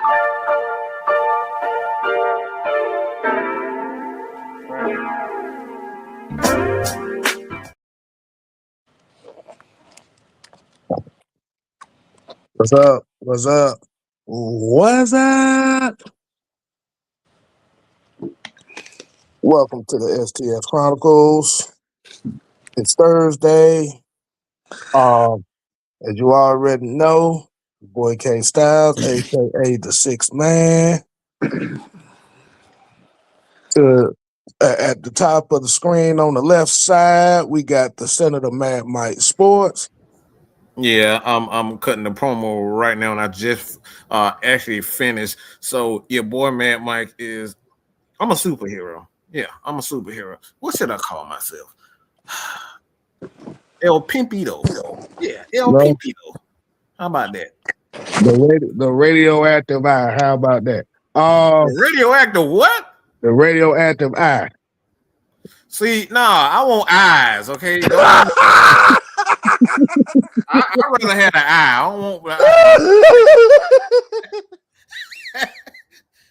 What's up? What's up? What's up? Welcome to the STS Chronicles. It's Thursday. As you already know, your boy K Styles, aka the Sixth Man. At the top of the screen on the left side, we got the Senator Mad Mike Sports. Yeah, I'm cutting the promo right now, and I just actually finished. So your boy Mad Mike is I'm a superhero. Yeah, I'm a superhero. What should I call myself? El Pimpito. Yeah, El No, Pimpito. How about that? the radioactive eye. How about that? The radioactive what? The radioactive eye. See, nah, I want eyes. Okay, I'd rather have the eye. I don't want.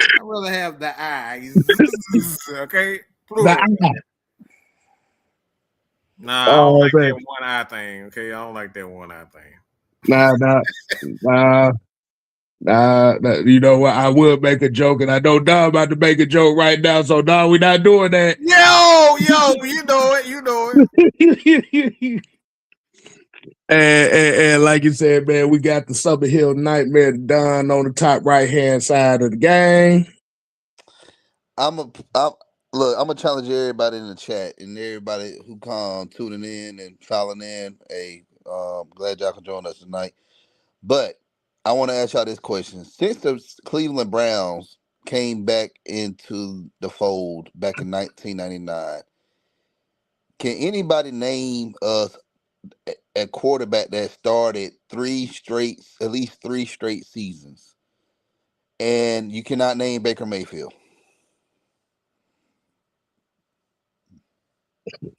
I'd rather have the eyes. Okay. The eye. Nah, I don't like that one eye thing. Okay, I don't like that one eye thing. Nah. You know what? I would make a joke, and I know Don about to make a joke right now. So Don, we're not doing that. Yo, you know it. And like you said, man, we got the Summer Hill Nightmare Don on the top right hand side of the game. I'm gonna challenge everybody in the chat and everybody who come tuning in and filing in. Hey, glad y'all can join us tonight. But I want to ask y'all this question: since the Cleveland Browns came back into the fold back in 1999, can anybody name us a quarterback that started at least three straight seasons, and you cannot name Baker Mayfield?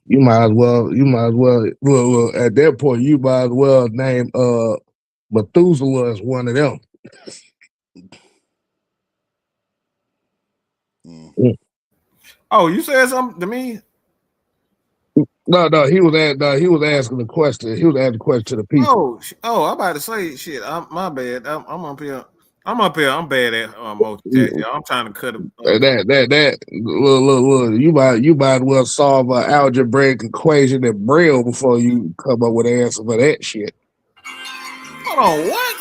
You might as well. Well, at that point, you might as well name Methuselah as one of them. Oh, you said something to me? No, he was asking the question. He was asking the question to the people. Oh, I'm about to say shit. My bad. I'm up here. I'm bad at multitasking. I'm trying to cut it. Look. You might as well solve an algebraic equation in Braille before you come up with an answer for that shit. Hold on, what?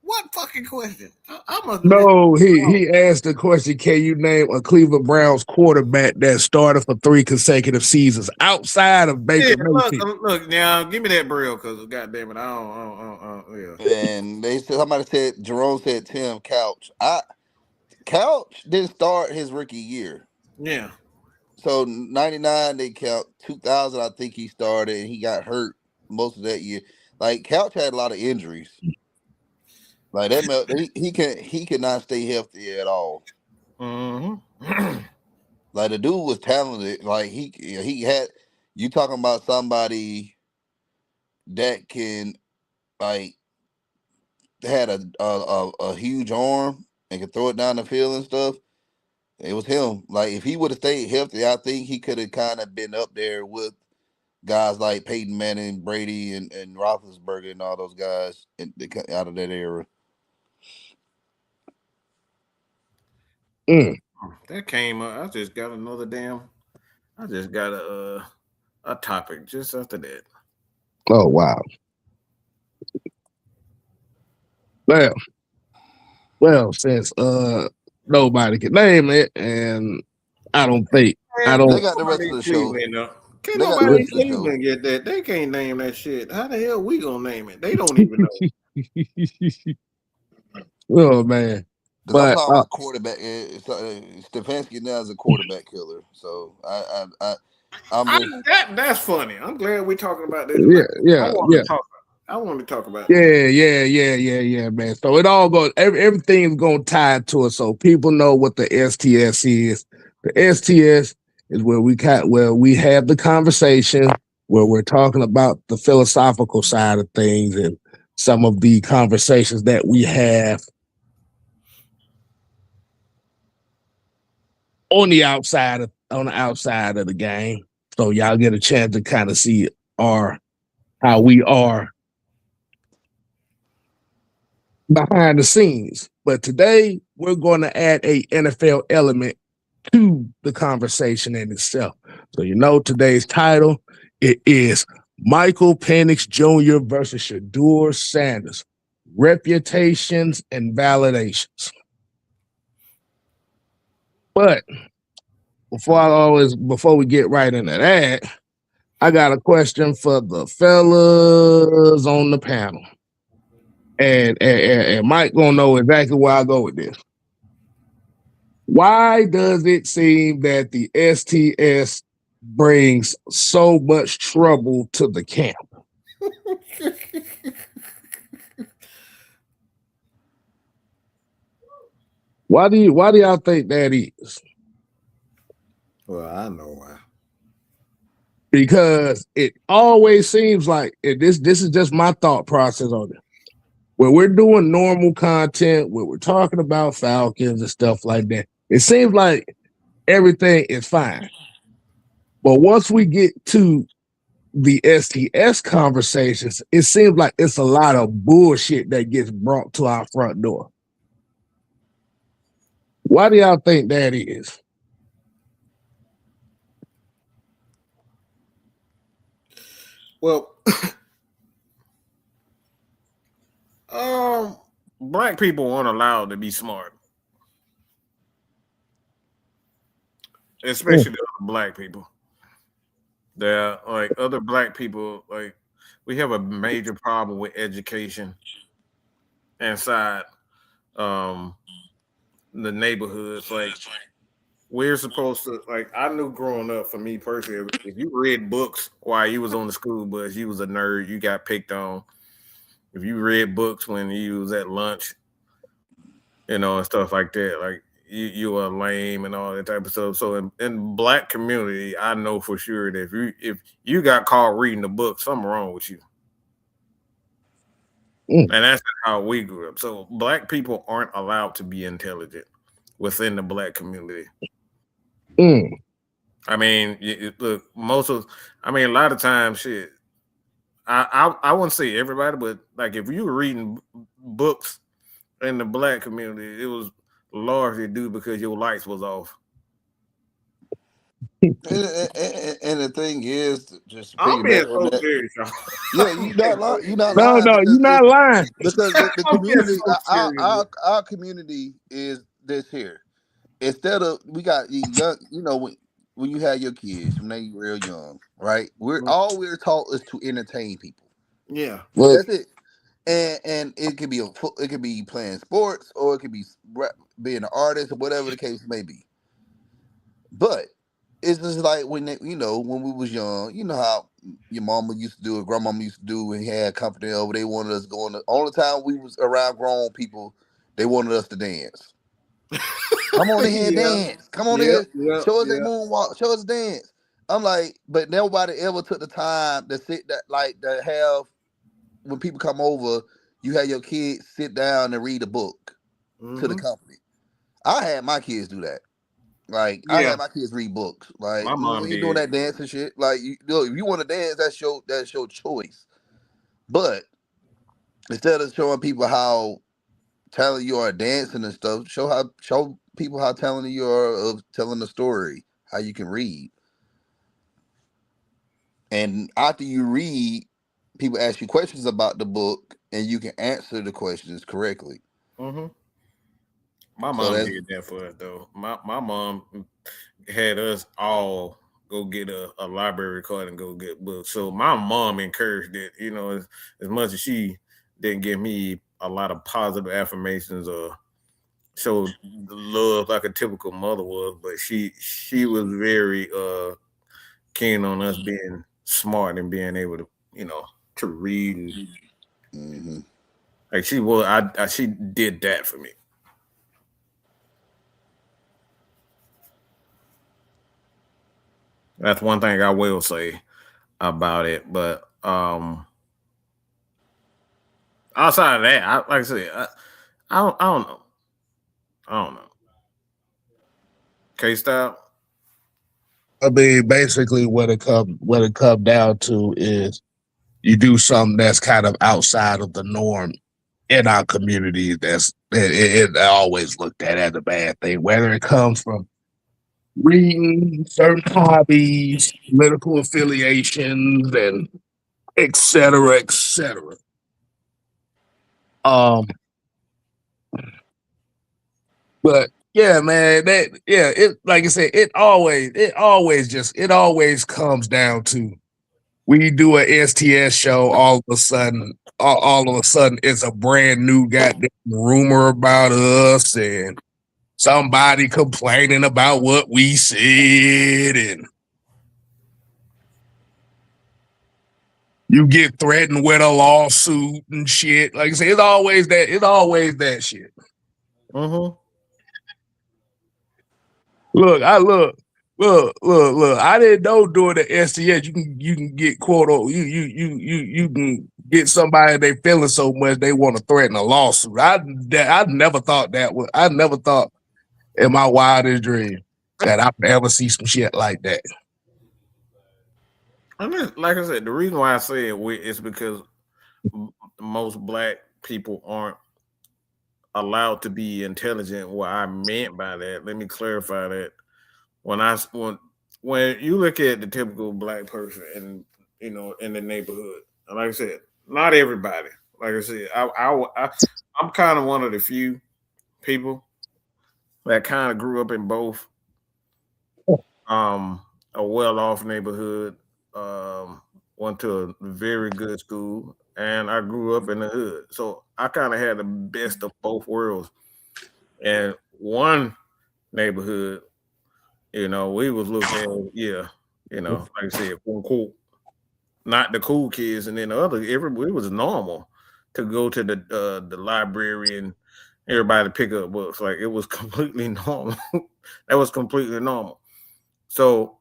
What fucking question? No, he asked the question, can you name a Cleveland Browns quarterback that started for 3 consecutive seasons outside of Baker Mayfield? Look, now give me that Braille, because goddamn it, I don't. Yeah. And somebody said, Jerome said Tim Couch. Couch didn't start his rookie year. Yeah. So 99 they count. 2000 I think he started, and he got hurt most of that year. Like Couch had a lot of injuries. Like that, he could not stay healthy at all. Mm-hmm. Like the dude was talented. Like he had. You talking about somebody that can like had a huge arm and could throw it down the field and stuff. It was him. Like if he would have stayed healthy, I think he could have kind of been up there with guys like Peyton Manning, Brady, and Roethlisberger and all those guys out of that era. That came up. I just got a topic just after that. Oh wow. Well, since nobody can name it, and I don't. They got the rest of the show. Can't nobody in Cleveland get that. They can't name that shit. How the hell we gonna name it? They don't even know. Oh man. But I'm talking about quarterback. Stefanski now is a quarterback killer. So that's funny. I'm glad we're talking about this. Yeah. I want to talk about Yeah, man. So it all goes. Everything's gonna tie to it, so people know what the STS is. The STS is where we have the conversation, where we're talking about the philosophical side of things and some of the conversations that we have on the outside of the game. So y'all get a chance to kind of see how we are behind the scenes. But today we're going to add a NFL element to the conversation in itself. So today's title, it is Michael Penix Jr. versus Shedeur Sanders, reputations and validations. But before we get right into that, I got a question for the fellas on the panel. And Mike gonna know exactly where I go with this. Why does it seem that the STS brings so much trouble to the camp? Why do y'all think that is? Well, I know why. Because it always seems like this is just my thought process on it. When we're doing normal content, when we're talking about Falcons and stuff like that, it seems like everything is fine. But once we get to the STS conversations, it seems like it's a lot of bullshit that gets brought to our front door. Why do y'all think that is? Well, black people aren't allowed to be smart, especially the other black people. They're like other black people. Like we have a major problem with education inside the neighborhoods. Like we're supposed to. Like I knew growing up, for me personally, if you read books while you was on the school bus, you was a nerd. You got picked on. If you read books when you was at lunch, and stuff like that. Like you are lame and all that type of stuff. So in black community, I know for sure that if you got caught reading the book, something wrong with you. And that's how we grew up. So black people aren't allowed to be intelligent within the black community. I mean, look, a lot of times, shit. I wouldn't say everybody, but like if you were reading books in the black community, it was largely due because your lights was off. And the thing is, just to I'm being piggyback on so that. serious, y'all. Yeah, you're not lying. You're not No, lying. you're not lying. Because the I'm being community, so serious. our community is this here. Instead of we got young, when you have your kids when they real young, right? We're taught is to entertain people. Yeah. That's it. And it could be playing sports or it could be being an artist or whatever the case may be. But it's just like when when we was young, you know how your mama used to do it, grandmama used to do when he had company over. They wanted us going. The only time we was around grown people, they wanted us to dance. Come on in here, dance. Come on in here, show us that moonwalk, show us dance. I'm like, but nobody ever took the time to sit to have when people come over, you have your kids sit down and read a book to the company. I had my kids do that. Like I had my kids read books. Like My mom we ain't doing that dance and shit. Like if you want to dance, that's your choice. But instead of showing people how talented you are at dancing and stuff, show people how talented you are of telling the story, how you can read. And after you read, people ask you questions about the book, and you can answer the questions correctly. Mm-hmm. My mom did that for us though. My mom had us all go get a library card and go get books. So my mom encouraged it. As much as she didn't give me a lot of positive affirmations or showed the love like a typical mother was, but she was very keen on us being smart and being able to to read and like she did that for me. That's one thing I will say about it. But outside of that, like I said, I don't know. I don't know. K-Style. I mean, basically, what it come down to is you do something that's kind of outside of the norm in our community. It always looked at as a bad thing, whether it comes from reading, certain hobbies, political affiliations, and et cetera, et cetera. But yeah, man, it like I said, it always comes down to we do a STS show, all of a sudden it's a brand new goddamn rumor about us and somebody complaining about what we said, and you get threatened with a lawsuit and shit. Like I said, it's always that shit. Mm-hmm. Look. I didn't know during the STS you can get quote you can get somebody they feeling so much they want to threaten a lawsuit. I never thought I never thought in my wildest dream that I would ever see some shit like that. I mean, like I said, the reason why I say it is because most black people aren't allowed to be intelligent. What I meant by that, let me clarify that. When you look at the typical black person in the neighborhood, and like I said, not everybody. Like I said, I'm kind of one of the few people that kind of grew up in both a well-off neighborhood, went to a very good school, and I grew up in the hood. So I kind of had the best of both worlds. And one neighborhood, we was looking at, like I said, quote unquote, not the cool kids, and then the other, it was normal to go to the library and everybody pick up books. Like it was completely normal. That was completely normal. So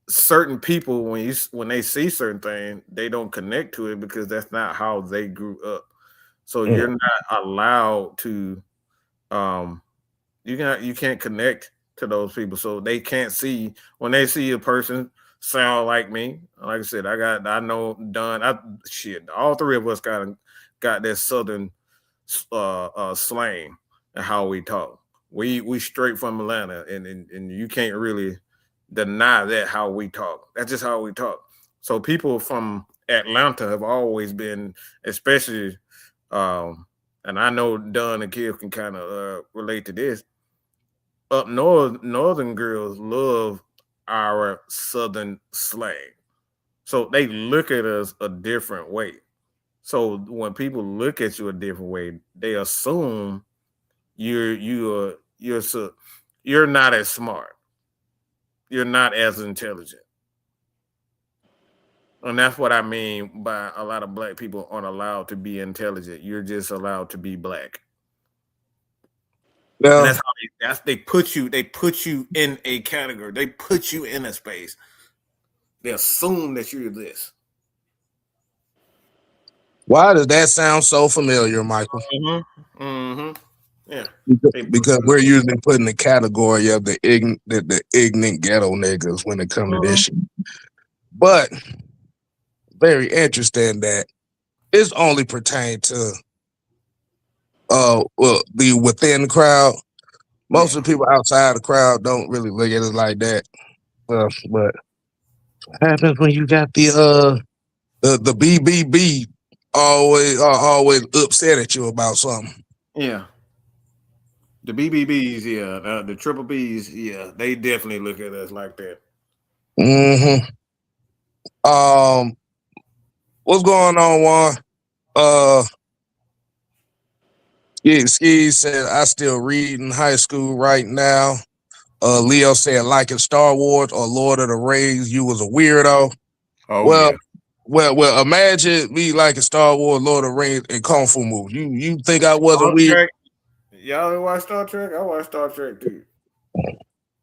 certain people, when they see certain things, they don't connect to it because that's not how they grew up. So you're not allowed to, you can't connect to those people, so they can't see when they see a person sound like me. Like I said, I know Don. All three of us got that southern slang and how we talk. We straight from Atlanta, and you can't really deny that how we talk. That's just how we talk. So people from Atlanta have always been, especially, and I know Don and Kill can kind of relate to this. Up north, northern girls love our southern slang, so they look at us a different way. So when people look at you a different way, they assume you're not as smart, you're not as intelligent, and that's what I mean by a lot of black people aren't allowed to be intelligent. You're just allowed to be black. No. And that's how they put you in a category. They put you in a space. They assume that you're this. Why does that sound so familiar, Michael? Yeah. Because we're usually put in the category of the ignorant ghetto niggas when it comes to this shit. But very interesting that it's only pertained to the within the crowd. Most of the people outside the crowd don't really look at it like that. But what happens when you got the BBB always upset at you about something? Yeah. The BBBs, yeah, the triple Bs, yeah, they definitely look at us like that. Mm-hmm. What's going on, Juan? Yeah, Ski said I still read in high school right now. Leo said liking Star Wars or Lord of the Rings, you was a weirdo. Oh well, yeah. Well, imagine me liking Star Wars, Lord of the Rings, and Kung Fu movies. You think I wasn't weird? Y'all watch Star Trek? I watch Star Trek too.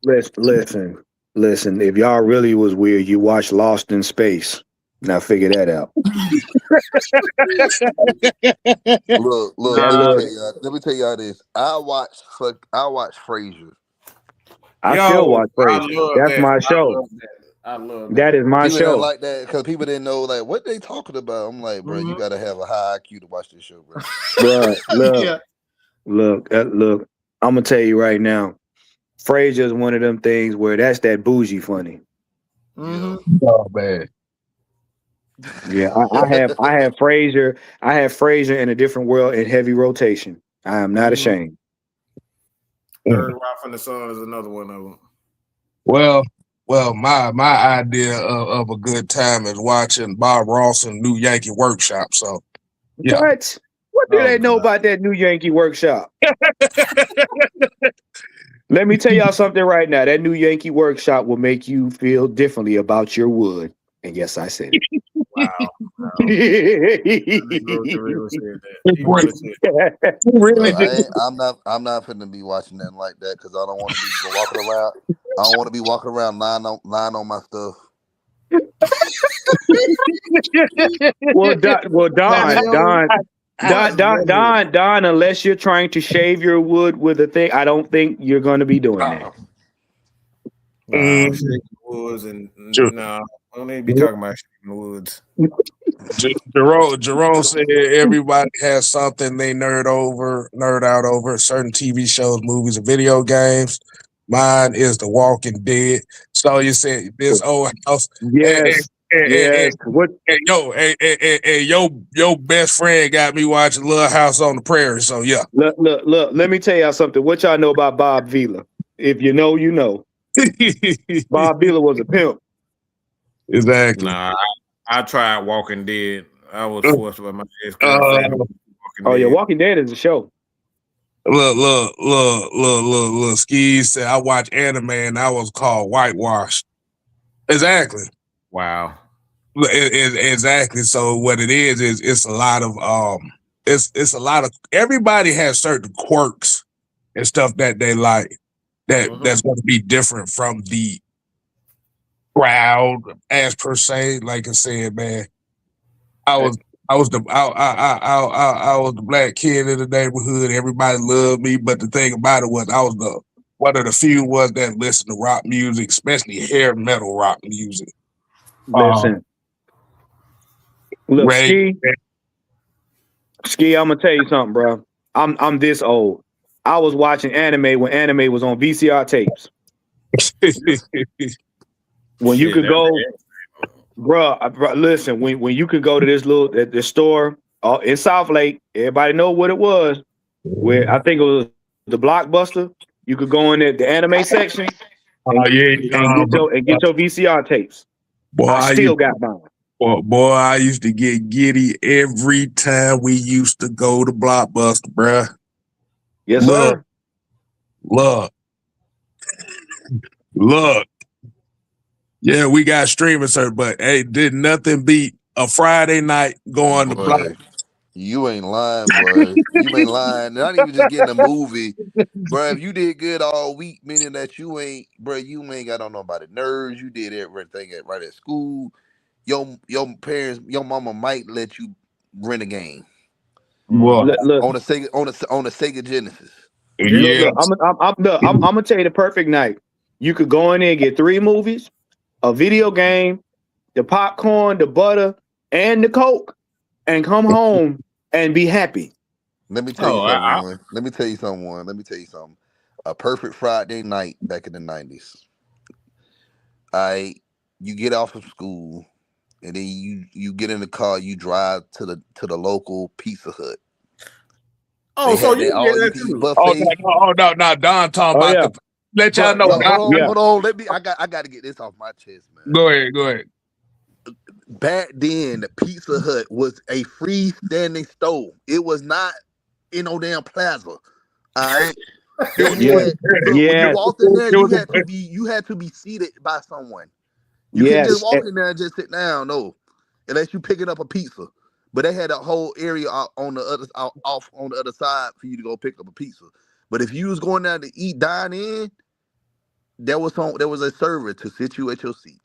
Listen. If y'all really was weird, you watch Lost in Space. Now figure that out. Look. Let me tell y'all this. I watch Frasier. I Yo, still watch I Frasier. love That's that. my I show. love that. I love that. That is my People didn't show. like that because people didn't know like what they talking about. I'm like, bro, you gotta have a high IQ to watch this show, bro. Bruh, Yeah. look. I'm gonna tell you right now. Frasier is one of them things where that's that bougie funny. Mhm. Oh man. Yeah, I have Frasier. I have Frasier in a different world in heavy rotation. I am not ashamed. Third Rock from the Sun is another one of them. Well, my idea of a good time is watching Bob Ross and New Yankee Workshop. So yeah. What? What do Oh, they know God. about that New Yankee Workshop? Let me tell y'all something right now. That New Yankee Workshop will make you feel differently about your wood. And yes, I said it. Wow. Negro Surreal said that. He really said that. Really Bro, did. I'm not finna be watching nothing like that because I don't want to be walking around. I don't want to be walking around lying on my stuff. Well, Don, unless you're trying to shave your wood with a thing, I don't think you're going to be doing that. Shaking Woods and Sure. no, I don't need to be talking about Shaking Woods. Jerome said everybody has something they nerd out over certain TV shows, movies, and video games. Mine is The Walking Dead. So you said this old house. Yes. Yes. What? Your best friend got me watching Little House on the Prairie. So yeah. Look. Let me tell y'all something. What y'all know about Bob Vila? If you know, you know. Bob Vila was a pimp. Exactly. Nah, I tried Walking Dead. I was forced by my ex-girlfriend. Walking Dead is a show. Look. Skis said I watch anime and that was called Whitewash. Exactly. Wow. Exactly. So what it is it's a lot of it's a lot of everybody has certain quirks and stuff that they like that's going to be different from the crowd as per se. Like I said, man, I was the black kid in the neighborhood. Everybody loved me, but the thing about it was I was one of the few ones that listened to rock music, especially hair metal rock music. Listen, look, Ski, I'm gonna tell you something, bro. I'm this old. I was watching anime when anime was on VCR tapes. When you could go, bro. Listen, when you could go to this store in South Lake, everybody know what it was. Where I think it was the Blockbuster. You could go in the anime section and get your VCR tapes. Boy, I still got mine. Boy, I used to get giddy every time we used to go to Blockbuster, bruh. Yes, sir. Look. Yeah, we got streaming, sir, but hey, did nothing beat a Friday night going to Blockbuster. You ain't lying, boy. You ain't lying. Not even just getting a movie, bro. If you did good all week, meaning that you ain't got on nobody nerves. You did everything right at school. Your parents, your mama might let you rent a game. What? On a Sega Genesis. Yeah. I'm gonna tell you the perfect night. You could go in there and get 3 movies, a video game, the popcorn, the butter, and the Coke, and come home and be happy. Let me tell you something. Let me tell you something. A perfect Friday night back in the 90s. You get off of school, and then you get in the car. You drive to the local Pizza Hut. Oh, so you get that too? No, Don talking about the. Let y'all know. Hold on. I got to get this off my chest, man. Go ahead. Back then, the Pizza Hut was a freestanding store. It was not in no damn plaza. All right. When you walked in there, you had to be seated by someone. You couldn't just walk in there and just sit down. No, unless you picking up a pizza. But they had a whole area on the other side for you to go pick up a pizza. But if you was going down to dine in, there was a server to sit you at your seat.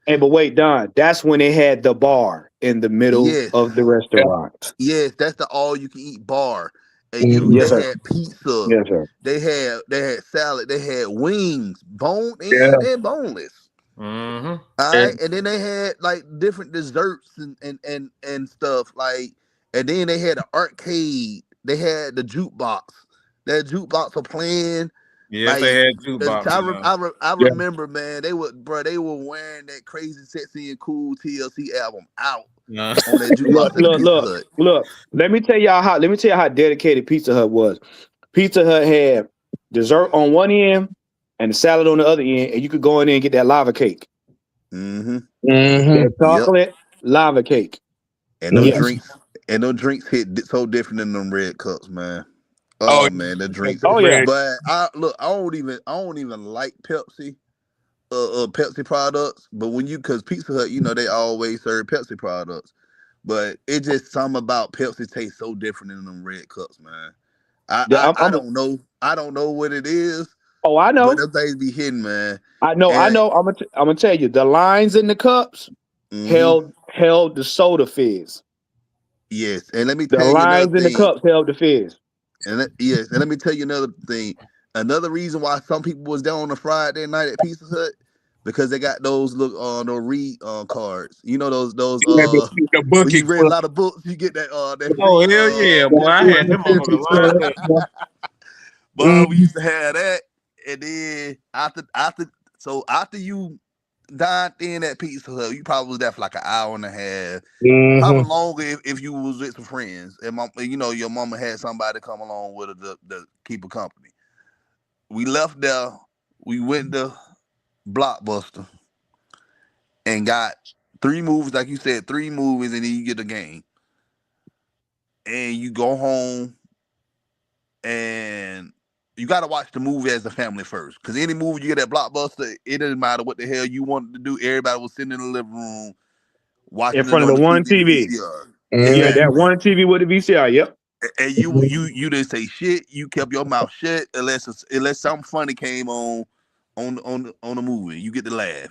Hey, but wait, Don, that's when they had the bar in the middle of the restaurant. Yes, that's the all you can eat bar. And you, Yes, they sir. had pizza, Yes, sir. they had salad, they had wings, boned Yeah. and boneless. Mm-hmm. All And, right, and then they had like different desserts and stuff like, and then they had the arcade, they had the jukebox. That jukebox was playing. Yes, they Like had jukeboxes. I yeah. remember, man, they were wearing that crazy, sexy and cool TLC album out No. on that Look, jukebox at the look, Pizza look, Hut. look. Let me tell y'all how dedicated Pizza Hut was. Pizza Hut had dessert on one end and the salad on the other end, and you could go in there and get that lava cake. Mm-hmm. That Yep. chocolate lava cake. And them Yes. drinks hit so different than them red cups, man. Oh, Oh man, the drinks. Oh yeah. But I don't even like Pepsi. Pepsi products, but because Pizza Hut, they always serve Pepsi products, but it just something about Pepsi tastes so different than them red cups, man. I Yeah, I, I don't know, I don't know what it is, oh, I but know. them things be hidden, man. I know. I And know. I'm gonna tell you the lines in the cups hmm held the soda fizz. yes, and let me The tell you another lines in the thing, cups held the fizz. yes, and let me tell you another thing. Another reason why some people was down on a Friday night at Pizza Hut because they got those no read cards. You know those yeah, the when you bucket read a for lot of books, you get that Oh free hell yeah, boy! I popcorn had and them motherfuckers lined up. but we used to have that, and then after you dined in at Pizza Hut, you probably was there for like an hour and a half, probably longer if you was with some friends, and your mama had somebody come along with her to keep her company. We left there, we went to Blockbuster and got three movies, like you said, three movies, and then you get a game, and you go home and you got to watch the movie as a family first. Because any movie you get at Blockbuster, it doesn't matter what the hell you wanted to do. Everybody was sitting in the living room In watching it front of the on the one TV, the TV. VCR. Yeah, that Exactly. one TV with the VCR. Yep. And you didn't say shit. You kept your mouth shut unless something funny came on the movie. You get to laugh.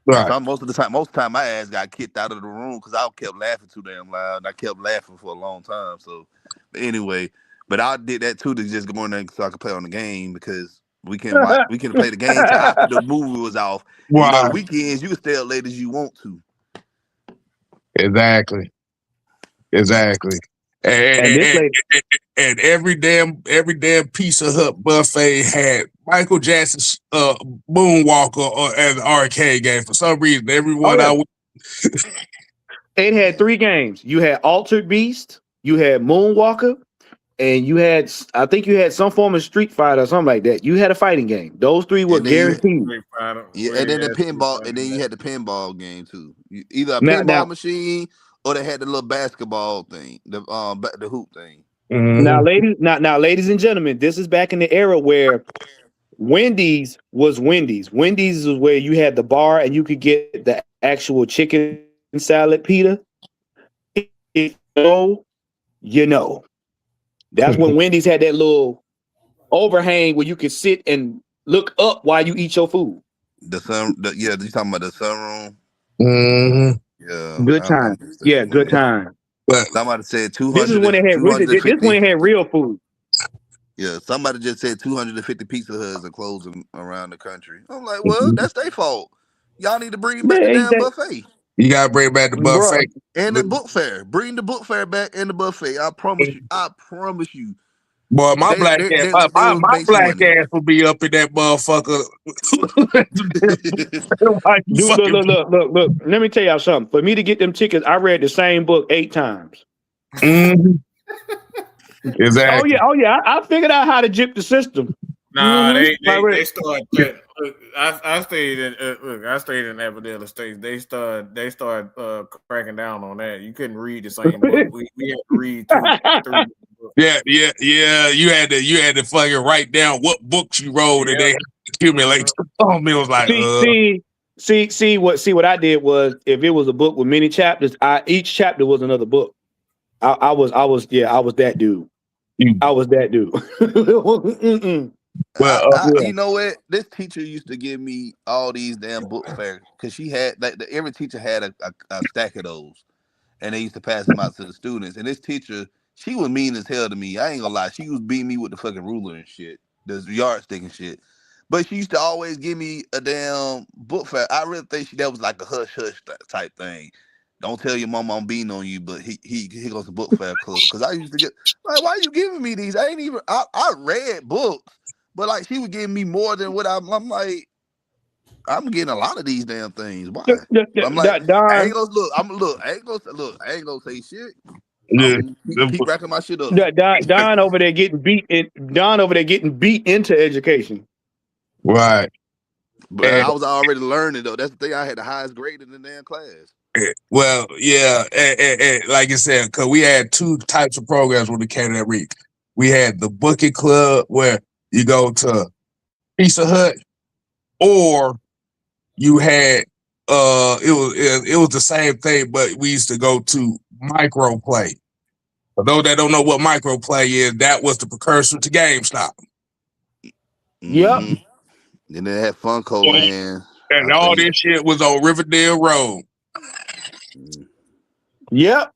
And right. so most of the time, my ass got kicked out of the room because I kept laughing too damn loud. And I kept laughing for a long time. So, but anyway, but I did that too to just go in there so I could play on the game because we can play the game till after the movie was off. And the Right. weekends you can stay up late as you want to. Exactly. Exactly. And, And this and, lady, and every damn Pizza Hut buffet had Michael Jackson's Moonwalker as an arcade game. For some reason, oh everyone yeah, I went, it had three games. You had Altered Beast, you had Moonwalker, and I think you had some form of Street Fighter or something like that. You had a fighting game. Those three were And then you guaranteed. Street Fighter. yeah, and We then the had Street pinball, and Fighter. then you had the pinball game too. Either a Now, pinball now, machine or they had the little basketball thing, the hoop thing. now, ladies, now, ladies and gentlemen, this is back in the era where Wendy's was Wendy's. Wendy's is where you had the bar and you could get the actual chicken salad pita. If you know, you know. That's when Wendy's had that little overhang where you could sit and look up while you eat your food. Yeah, you talking about the sunroom? Mhm. Yeah, Good I time. Yeah, understand what good it is. time. But Somebody said This is when it had this 250. when it had real food. Yeah, somebody just said 250 Pizza Huts are closing around the country. I'm like, well, that's their fault. Y'all need to bring back the Man, damn buffet you gotta bring back the bro. buffet. and the book fair. Bring the book fair back and the buffet. I promise you. I promise you. Boy, my They black they ass, they, they my will make some black money. ass will be up in that motherfucker. Like you Dude, fucking. look. Let me tell y'all something. For me to get them tickets, I read the same book 8 times. Mhm. Oh Exactly. yeah. I figured out how to jip the system. Nah, I read. they start that. Look, I stayed in I stayed in Aberdeen State. They start cracking down on that. You couldn't read the same book. We had to read 2, 3 books. Yeah. You had to fucking write down what books you wrote, and Yeah. they had to accumulate. Oh, man, it was like, See what I did was if it was a book with many chapters, each chapter was another book. I was that dude. I was that dude. Mm-mm. well, Yeah. You know what? This teacher used to give me all these damn book fairs because she had every teacher had a stack of those, and they used to pass them out to the students. And this teacher, she was mean as hell to me. I ain't gonna lie. She was beating me with the fucking ruler and shit, the yardstick and shit. But she used to always give me a damn book fair. I really think that was like a hush hush type thing. Don't tell your mama I'm beating on you, but he goes to book fair club. Cause I used to get like, why are you giving me these? I ain't even I read books, but like she was giving me more than what I'm like. I'm getting a lot of these damn things. Why? I'm like, I ain't gonna look. I ain't gonna say shit. Yeah. I'm keep racking my shit up. Don over there getting beat. Don over there getting beat into education. Right. But I was already learning though. That's the thing. I had the highest grade in the damn class. Well, yeah, like you said, because we had two types of programs when it came to that week. We had the booking club where you go to Pizza Hut, or you had it was the same thing, but we used to go to Microplay. For those that don't know what Microplay is, that was the precursor to GameStop. Yep. Then they had Funko Land. And all this shit was on Riverdale Road. Yep.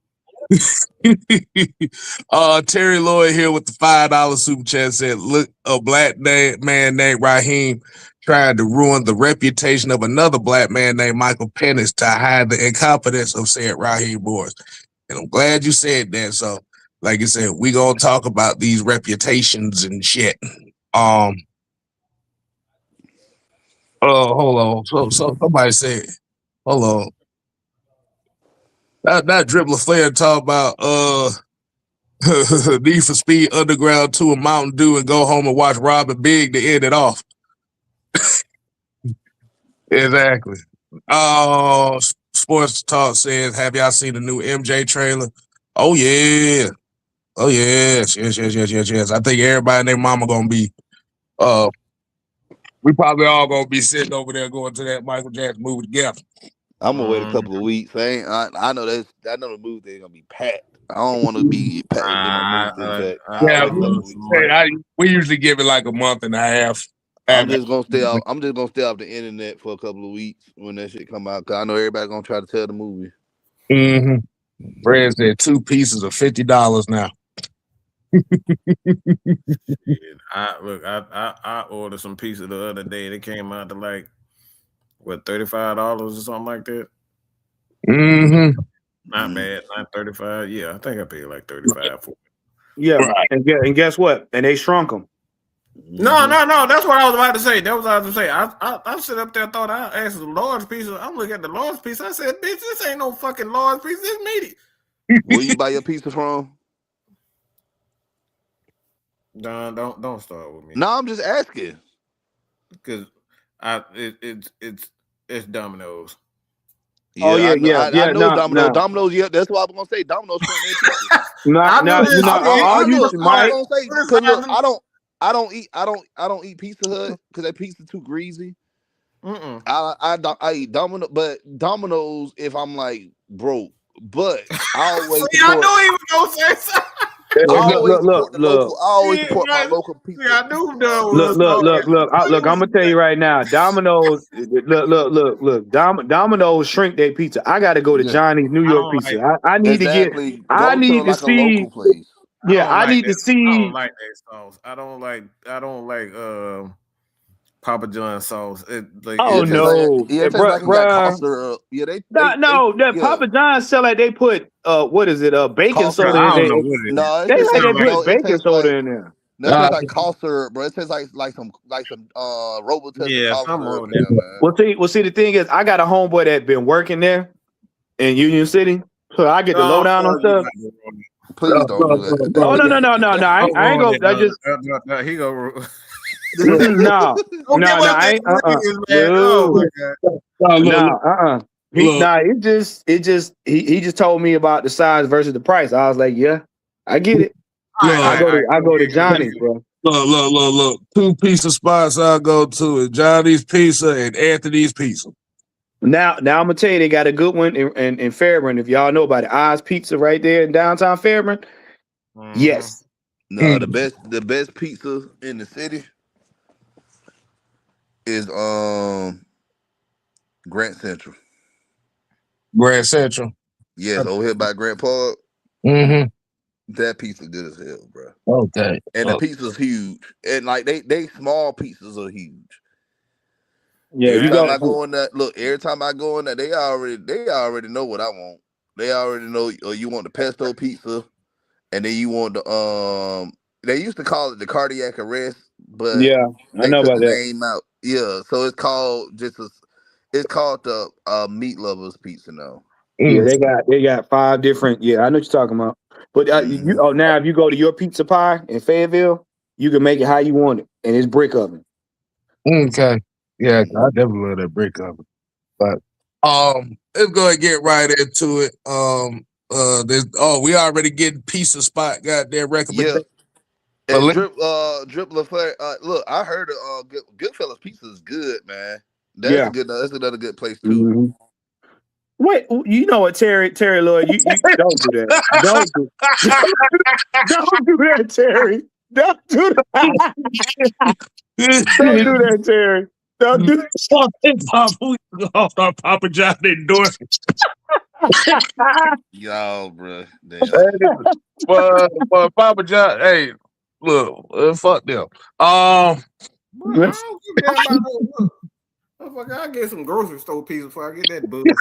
Terry Lloyd here with the $5 super chat said, look, a black man named Raheem tried to ruin the reputation of another black man named Michael Penix to hide the incompetence of said Raheem Boys. And I'm glad you said that. So, like you said, we gonna talk about these reputations and shit. Hold on. So somebody said, hold on. That dribbler Flair talk about Need for Speed Underground 2 and Mountain Dew and go home and watch Robin Big to end it off. Exactly. Sports Talk says, have y'all seen the new MJ trailer? Oh yeah. Oh yes. I think everybody and their mama gonna be we probably all gonna be sitting over there going to that Michael Jackson movie together. I'm gonna wait a couple of weeks. I know the movie they're gonna be packed. I don't want to be packed in my movie. We usually give it like a month and a half. I'm just gonna stay off the internet for a couple of weeks when that shit come out. Cause I know everybody gonna try to tell the movie. Fred said 2 pieces of $50 now. I ordered some pizza the other day. They came out to like $35 or something like that. Not bad, not 35. Yeah, I think I paid like 35 for it. Yeah, right. And guess what? And they shrunk them. No. That's what I was about to say. That was what I was going to say. I sit up there, thought I asked the large pizza. I'm looking at the large pizza. I said, bitch, this ain't no fucking large pizza. This meaty. Where you buy your pizza from? Don, don't start with me. No, I'm just asking. Because it's Domino's. Yeah, I know Domino's. Domino's, yeah, that's why I was gonna say Domino's. I don't eat Pizza Hut because that pizza too greasy. I eat Domino's, but Domino's if I'm like broke. But I always I knew he was gonna say something. I always support my local pizza. See, I knew Look, I'm gonna tell you right now, Domino's. Look, Domino's shrink their pizza. I got to go to Johnny's New York Pizza. I need to get. I need to see. Yeah, I need to see. I don't like that sauce. I don't like Papa John's sauce. Papa John's sell like they put what is it? Baking soda in there. No, they put baking soda in there. No, it tastes like cough syrup, bro. It tastes like some Robitussin cough syrup. Well, see, the thing is, I got a homeboy that been working there in Union City, so I get the lowdown on stuff. Please don't do that. Oh no! I ain't gonna. I just he go. No, I ain't. He just told me about the size versus the price. I was like, yeah, I get it. I go to Johnny's, bro. Look. 2 pizza spots I go to is Johnny's Pizza and Anthony's Pizza. Now I'm gonna tell you, they got a good one in Fairburn. If y'all know about it, Oz Pizza right there in downtown Fairburn. Yes. No, the best pizza in the city is Grand Central. Grand Central. Yes, over here by Grant Park. That pizza good as hell, bro. Okay. And the pizza's huge. And like they small pizzas are huge. Yeah, Every you time go. I go in that, look, every time I go in that, they already know what I want. They already know you want the pesto pizza, and then you want the they used to call it the cardiac arrest, but Yeah, I they know took about the that. name out. Yeah, so it's called the meat lovers pizza now. Yeah, Mm. they got 5 different. Yeah, I know what you're talking about. But Mm-hmm. now if you go to your pizza pie in Fayetteville, you can make it how you want it, and it's brick oven. Okay. Yeah, I definitely love that brick oven. But let's go and get right into it. We already getting pizza spot got their Yeah, recommendation. and Drip LaFleur. Look, I heard Goodfellas Pizza is good, man. Yeah. That's another good place too. Mm-hmm. Wait, you know what, Terry Lloyd? You don't do that. Don't do that, Terry. Don't do that. Don't do that, Terry. Don't do I'll start Papa John endorsing. Y'all, bro. Damn. But Papa John, hey, look, fuck them. Well, I don't give a damn about those. Look, motherfucker, I get some grocery store pizza before I get that bullshit.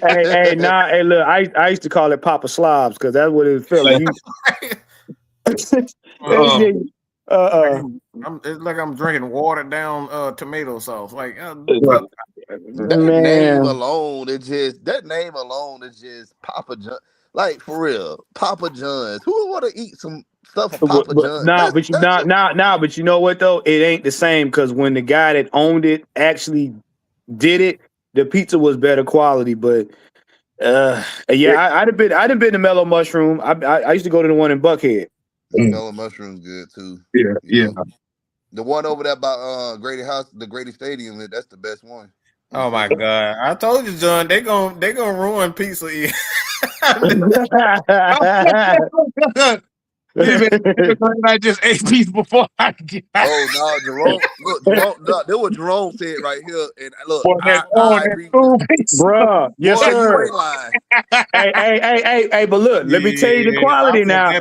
Hey, look, I used to call it Papa Slobs because that's what it felt like. It's like I'm drinking watered down tomato sauce. Like, Name alone is just Papa John. Like for real, Papa John's. Who would want to eat some stuff from Papa John's? But you know what though? It ain't the same because when the guy that owned it actually did it, the pizza was better quality. But I'd have been to Mellow Mushroom. I used to go to the one in Buckhead. Mellow Mushroom's good too. Yeah. The one over there by Grady House, the Grady Stadium, that's the best one. oh my god! I told you, John. They gonna ruin pizza. I just ate pizza before I get. Oh no, Jerome! Look, there was Jerome said right here, and look, I agree. Bruh, yes sir. You ain't lying. Hey, but look, let me tell you the quality now.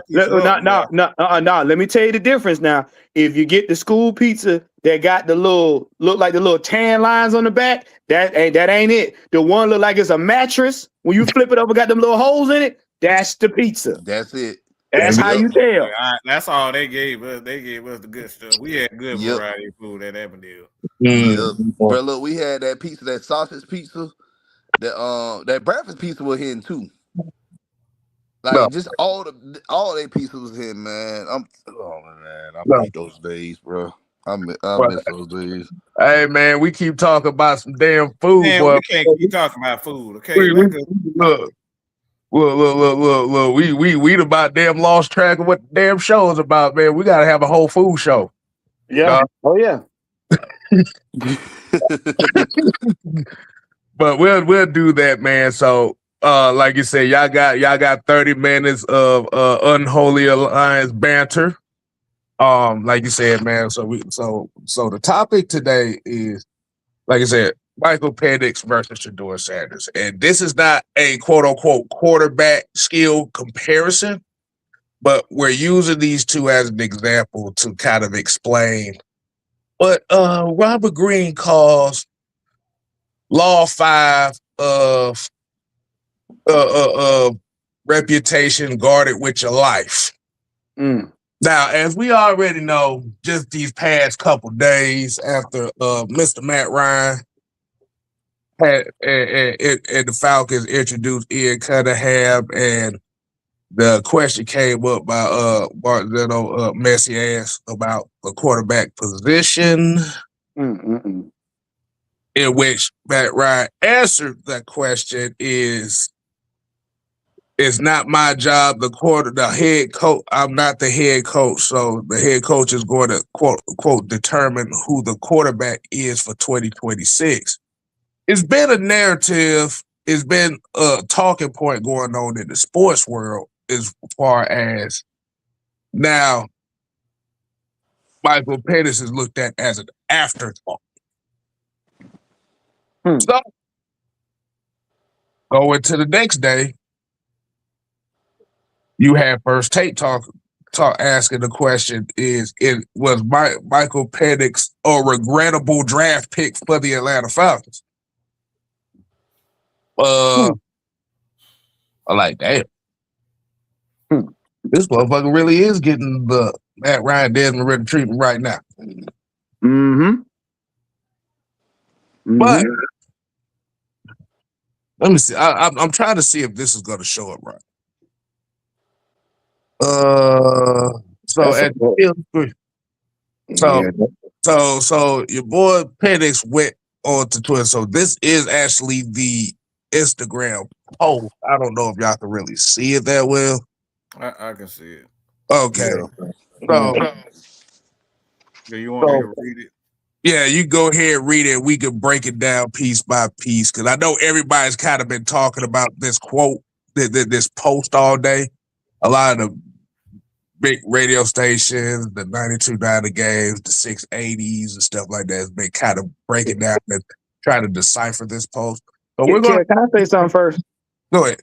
Let me tell you the difference now. If you get the school pizza that got the look like the little tan lines on the back, that ain't it. The one look like it's a mattress. When you flip it over, got them little holes in it. That's the pizza. That's it. That's how you tell. That's all they gave us. They gave us the good stuff. We had good variety of food at Avondale. But look, we had that pizza, that sausage pizza, that breakfast pizza was hitting too. Like just all their pizza was hitting, man. I miss those days, bro. I miss those days. Hey man, we keep talking about some damn food, boy. We can't keep talking about food, okay? Look. We about damn lost track of what the damn show is about, man. We gotta have a whole food show. Yeah. Oh yeah. But we'll do that, man. So like you said, y'all got 30 minutes of unholy alliance banter. Like you said, man. So the topic today is, like I said, Michael Penix versus Shedeur Sanders. And this is not a quote unquote quarterback skill comparison, but we're using these two as an example to kind of explain what Robert Greene calls Law 5 of reputation guarded with your life. Now, as we already know, just these past couple days after Mr. Matt Ryan and the Falcons introduced Ian Cunningham, and the question came up by Barzano Messias about the quarterback position, in which Matt Ryan answered that question is, it's not my job, the head coach. I'm not the head coach, so the head coach is going to quote unquote determine who the quarterback is for 2026. It's been a narrative. It's been a talking point going on in the sports world as far as now Michael Penix is looked at as an afterthought. So going to the next day, you had First Take talk asking the question: was Michael Penix a regrettable draft pick for the Atlanta Falcons? I'm like, damn, this motherfucker really is getting the Matt Ryan Desmond Ridder treatment right now. But let me see. I'm trying to see if this is going to show up right. So at so your boy Penix went on to Twitter. So this is actually the Instagram post. I don't know if y'all can really see it that well. I can see it. Okay. So do you want me to read it? Yeah, you go ahead and read it. We can break it down piece by piece because I know everybody's kind of been talking about this quote, this post all day. A lot of the big radio stations, the 92.9 games, the 680s and stuff like that has been kind of breaking down and trying to decipher this post. So we're going. Can I say something first? Go ahead.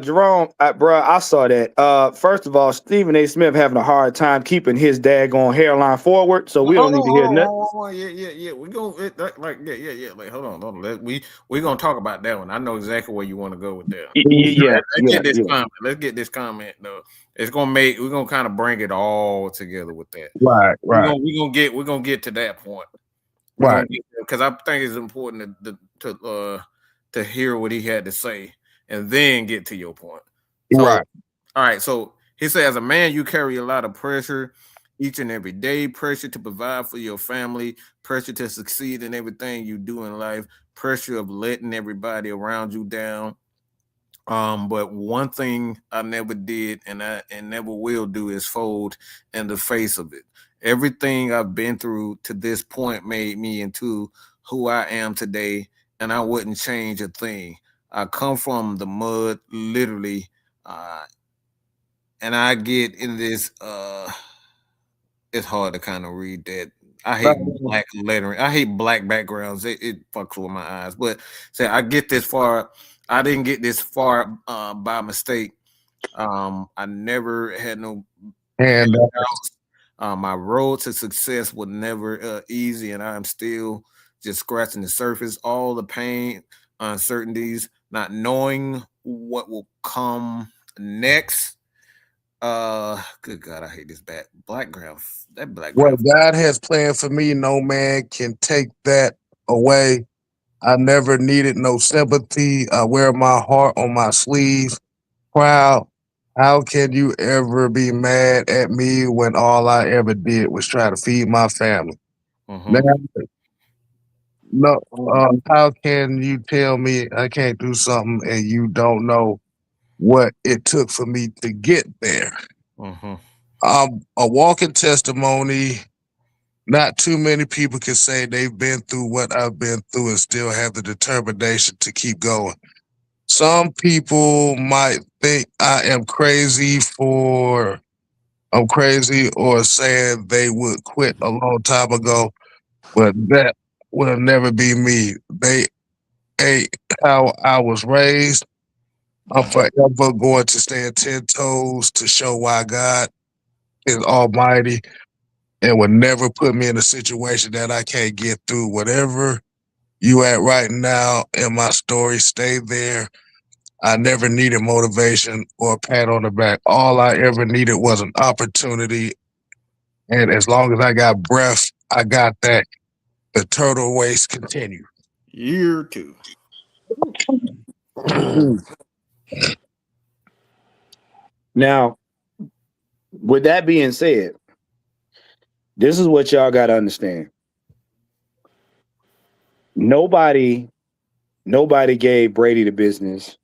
Jerome, bro, I saw that. First of all, Stephen A. Smith having a hard time keeping his daggone hairline forward, so we don't need to hear nothing. Yeah. We go like yeah. Like hold on. We gonna talk about that one. I know exactly where you want to go with that. Let's get this comment though. We're gonna kind of bring it all together with that. Right. We're gonna get to that point. Right. Because I think it's important to hear what he had to say. And then get to your point. Right. All right. So he said, as a man, you carry a lot of pressure each and every day, pressure to provide for your family, pressure to succeed in everything you do in life, pressure of letting everybody around you down. But one thing I never did and never will do is fold in the face of it. Everything I've been through to this point made me into who I am today, and I wouldn't change a thing. I come from the mud, literally, and I get in this. It's hard to kind of read that. I hate black lettering. I hate black backgrounds. It fucks with my eyes. But say I get this far. I didn't get this far by mistake. I never had no. And my road to success was never easy, and I'm still just scratching the surface. All the pain, uncertainties, not knowing what will come next. Good God, I hate this background. That background. What God has planned for me, no man can take that away. I never needed no sympathy. I wear my heart on my sleeve. Proud. How can you ever be mad at me when all I ever did was try to feed my family? No, how can you tell me I can't do something and you don't know what it took for me to get there? I'm a walking testimony. Not too many people can say they've been through what I've been through and still have the determination to keep going. Some people might think I am crazy or saying they would quit a long time ago, but that will never be me. They ain't how I was raised. I'm forever going to stand 10 toes to show why God is almighty and will never put me in a situation that I can't get through. Whatever you at right now in my story, stay there. I never needed motivation or a pat on the back. All I ever needed was an opportunity. And as long as I got breath, I got that. The turtle race continues. Year 2. Now, with that being said, this is what y'all got to understand. Nobody gave Brady the business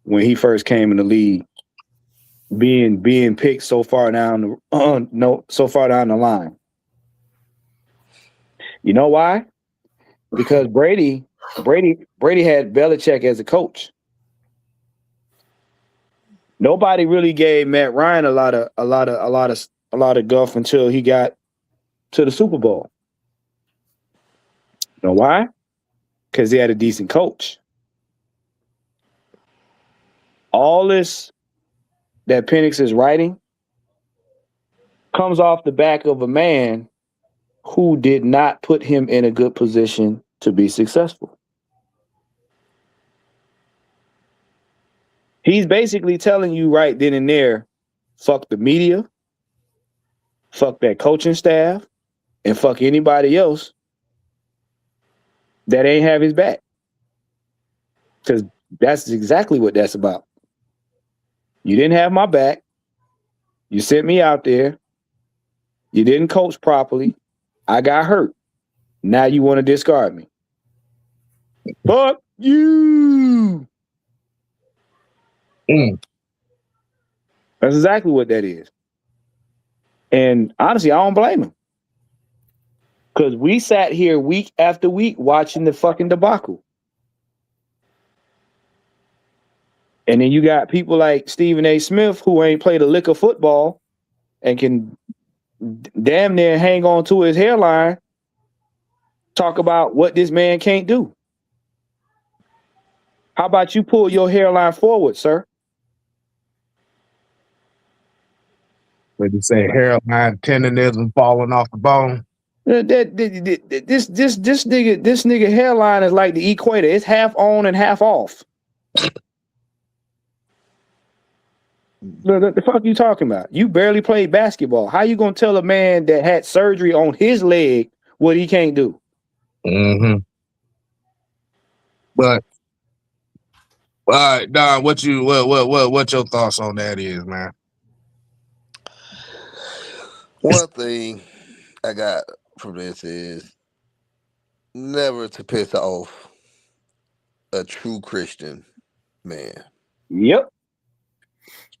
when he first came in the league, being picked so far down the line. You know why? Because Brady had Belichick as a coach. Nobody really gave Matt Ryan a lot of guff until he got to the Super Bowl. You know why? Because he had a decent coach. All this that Penix is writing comes off the back of a man who did not put him in a good position to be successful. He's basically telling you right then and there, fuck the media, fuck that coaching staff, and fuck anybody else that ain't have his back. Because that's exactly what that's about. You didn't have my back. You sent me out there. You didn't coach properly. I got hurt. Now you want to discard me. Fuck you. That's exactly what that is. And honestly, I don't blame him. Because we sat here week after week watching the fucking debacle. And then you got people like Stephen A. Smith who ain't played a lick of football and can damn near hang on to his hairline, talk about what this man can't do. How about you pull your hairline forward, sir? What you say, hairline tendonism falling off the bone? This nigga hairline is like the equator. It's half on and half off. The fuck you talking about? You barely played basketball. How you gonna tell a man that had surgery on his leg what he can't do? Mm-hmm. But all right, Don, what your thoughts on that is, man? One thing I got from this is never to piss off a true Christian man. Yep.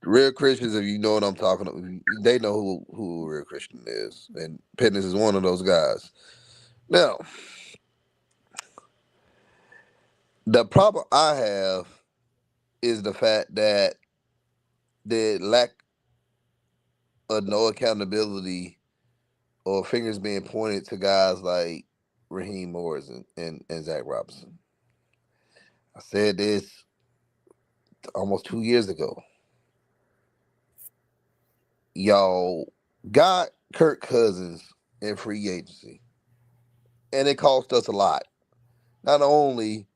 Real Christians, if you know what I'm talking about, they know who a real Christian is. And Penix is one of those guys. Now, the problem I have is the fact that the lack of no accountability or fingers being pointed to guys like Raheem Morris and Zach Robinson. I said this almost 2 years ago. Y'all got Kirk Cousins in free agency, and it cost us a lot. Not only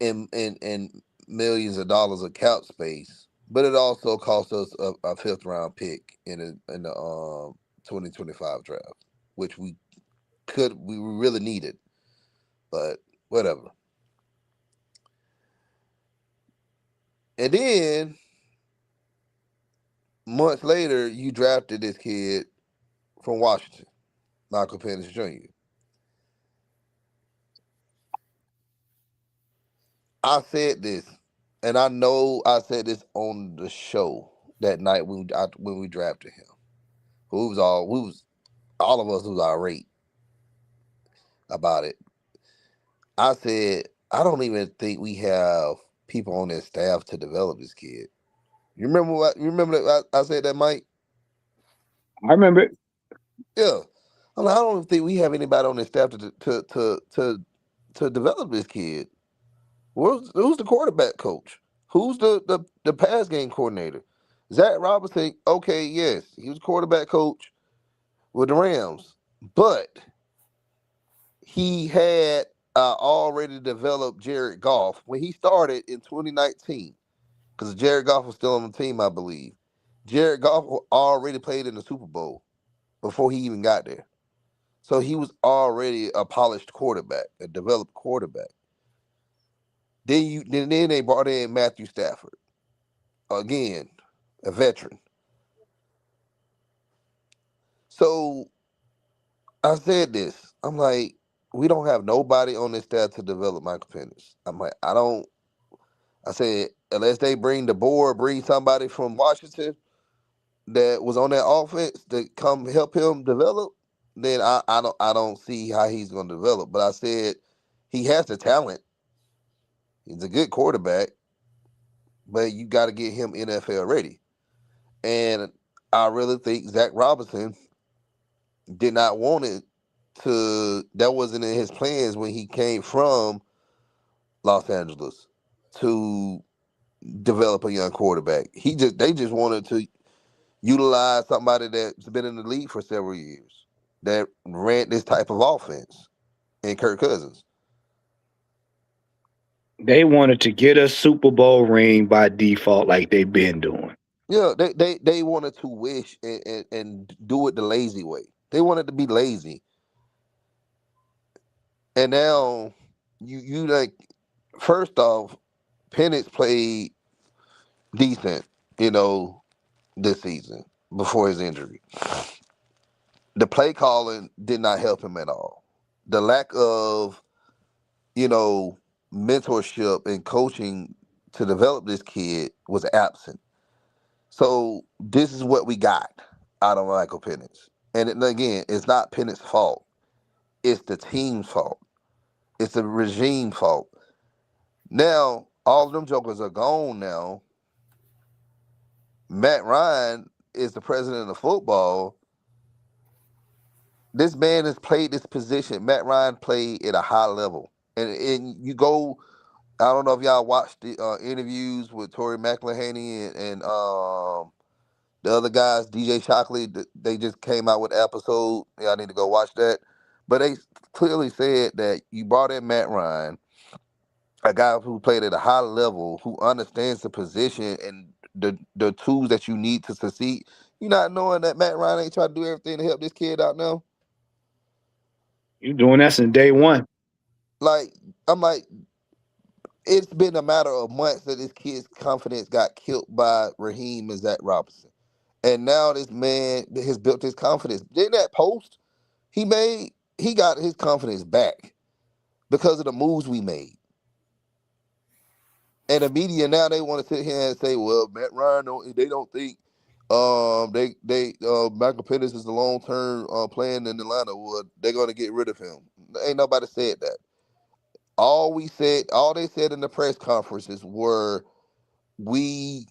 in millions of dollars of cap space, but it also cost us a fifth round pick in the 2025 draft, which we really needed, but whatever. And then months later, you drafted this kid from Washington, Michael Penix Jr. I said this, and I know I said this on the show that night when we drafted him. All of us was irate about it. I said, I don't even think we have people on this staff to develop this kid. You remember what? You remember that I said that, Mike? I remember it. Yeah. I don't think we have anybody on this staff to develop this kid. Who's the quarterback coach? Who's the pass game coordinator? Zach Robinson, okay, yes, he was quarterback coach with the Rams, but he had already developed Jared Goff when he started in 2019, because Jared Goff was still on the team, I believe. Jared Goff already played in the Super Bowl before he even got there. So he was already a polished quarterback, a developed quarterback. Then they brought in Matthew Stafford, again, a veteran. So I said this. I'm like, we don't have nobody on this staff to develop Michael Penix. I'm like, I said, unless they bring somebody from Washington that was on that offense to come help him develop, then I don't see how he's going to develop. But I said he has the talent. He's a good quarterback, but you got to get him NFL ready. And I really think Zach Robinson did not want it that wasn't in his plans when he came from Los Angeles to develop a young quarterback. They just wanted to utilize somebody that's been in the league for several years that ran this type of offense in Kirk Cousins. They wanted to get a Super Bowl ring by default, like they've been doing. Yeah, they wanted to wish and do it the lazy way. They wanted to be lazy. And now you like, first off, Penix played decent, this season before his injury. The play calling did not help him at all. The lack of, mentorship and coaching to develop this kid was absent. So this is what we got out of Michael Penix. And again, it's not Penix's fault. It's the team's fault. It's the regime fault. Now, all of them jokers are gone now. Matt Ryan is the president of football. This man has played this position. Matt Ryan played at a high level. And you go, I don't know if y'all watched the interviews with Torrey McElhaney and the other guys, DJ Shockley. They just came out with an episode. Y'all need to go watch that. But they clearly said that you brought in Matt Ryan, a guy who played at a high level, who understands the position and the tools that you need to succeed. You not knowing that Matt Ryan ain't trying to do everything to help this kid out now? You doing that since day one. Like, I'm like, it's been a matter of months that this kid's confidence got killed by Raheem and Zach Robinson. And now this man has built his confidence. In that post he made, he got his confidence back because of the moves we made. And the media now, they want to sit here and say, well, Matt Ryan, they don't think Michael Penix is the long-term plan in Atlanta. Well, they're going to get rid of him. Ain't nobody said that. All they said in the press conferences were, we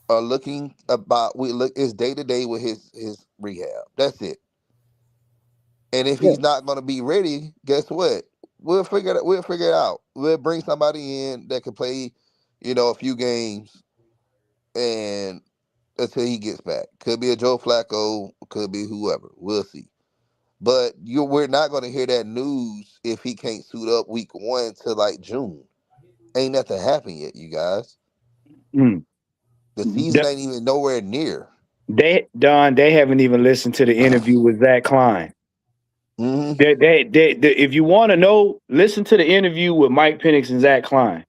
are looking it's day to day with his rehab. That's it. And if he's not going to be ready, guess what? We'll figure it out. We'll bring somebody in that can play, a few games, and until he gets back. Could be a Joe Flacco, could be whoever. We'll see. But we're not going to hear that news if he can't suit up week 1 till like June. Ain't nothing happened yet, you guys. The season ain't even nowhere near. They haven't even listened to the interview with Zach Klein. Mm-hmm. If you want to know, listen to the interview with Mike Penix and Zach Klein.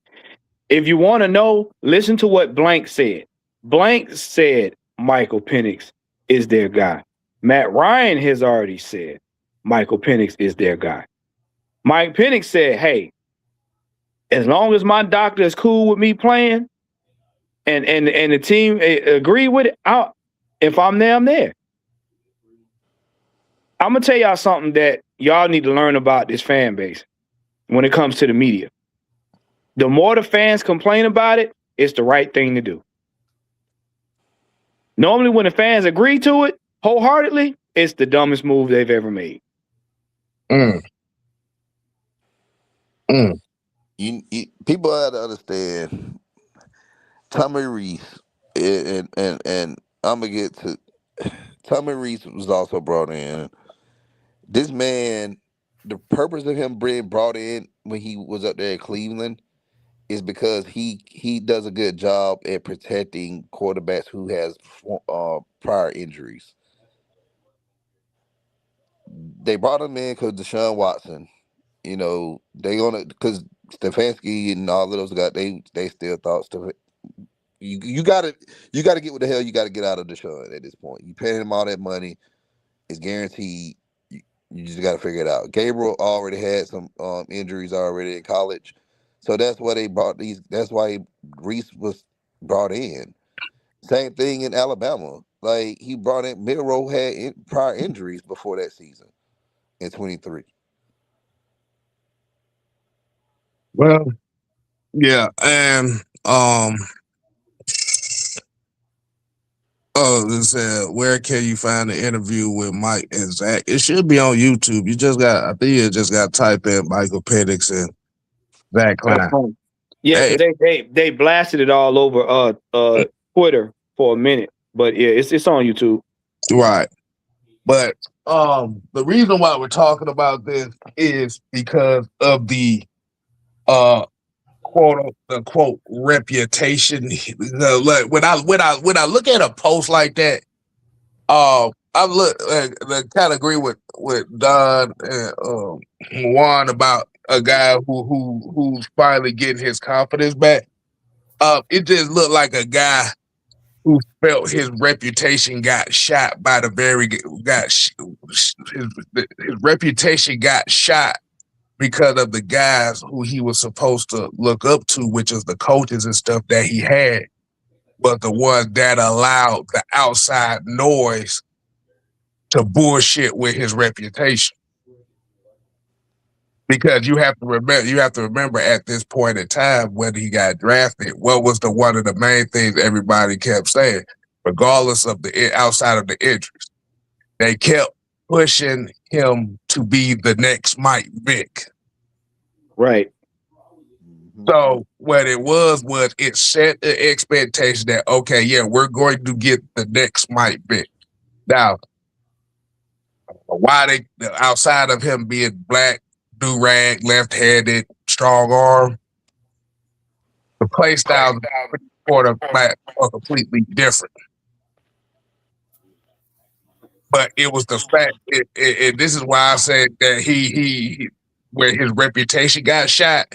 If you want to know, listen to what Blank said. Blank said Michael Penix is their guy. Matt Ryan has already said Michael Penix is their guy. Mike Penix said, hey, as long as my doctor is cool with me playing and the team agree with it, if I'm there, I'm there. I'm going to tell y'all something that y'all need to learn about this fan base when it comes to the media. The more the fans complain about it, it's the right thing to do. Normally, when the fans agree to it wholeheartedly, it's the dumbest move they've ever made. People have to understand, Tommy Reese, and I'm gonna get to Tommy Reese was also brought in. This man, the purpose of him being brought in when he was up there at Cleveland is because he does a good job at protecting quarterbacks who has prior injuries. They brought him in because Deshaun Watson, because Stefanski and all of those guys, they still thought stuff. You gotta get what the hell you gotta get out of Deshaun at this point. You paying him all that money, it's guaranteed. You just gotta figure it out. Gabriel already had some injuries already in college. So that's why that's why Reese was brought in. Same thing in Alabama. Like, he brought in, Milroe had prior injuries before that season in 23. Well, yeah, and where can you find the interview with Mike and Zach? It should be on YouTube. I think you just got to type in Michael Penix and Zach Klein. Yeah, because they blasted it all over Twitter for a minute. But yeah, it's on YouTube. Right. But the reason why we're talking about this is because of the quote unquote reputation. Like, when I look at a post like that, I look kind of agree with Don and Juan about a guy who's finally getting his confidence back. It just looked like a guy who felt his reputation got shot by the very his reputation got shot because of the guys who he was supposed to look up to, which is the coaches and stuff that he had, but the ones that allowed the outside noise to bullshit with his reputation. Because you have to remember at this point in time when he got drafted, what was one of the main things everybody kept saying, regardless of the outside of the injuries, they kept pushing him to be the next Mike Vick. Right. So what it was it set the expectation that, okay, yeah, we're going to get the next Mike Vick. Now, why they outside of him being black, do-rag, left-handed, strong arm, the play styles for the black are completely different. But it was the fact, and this is why I said that he where his reputation got shot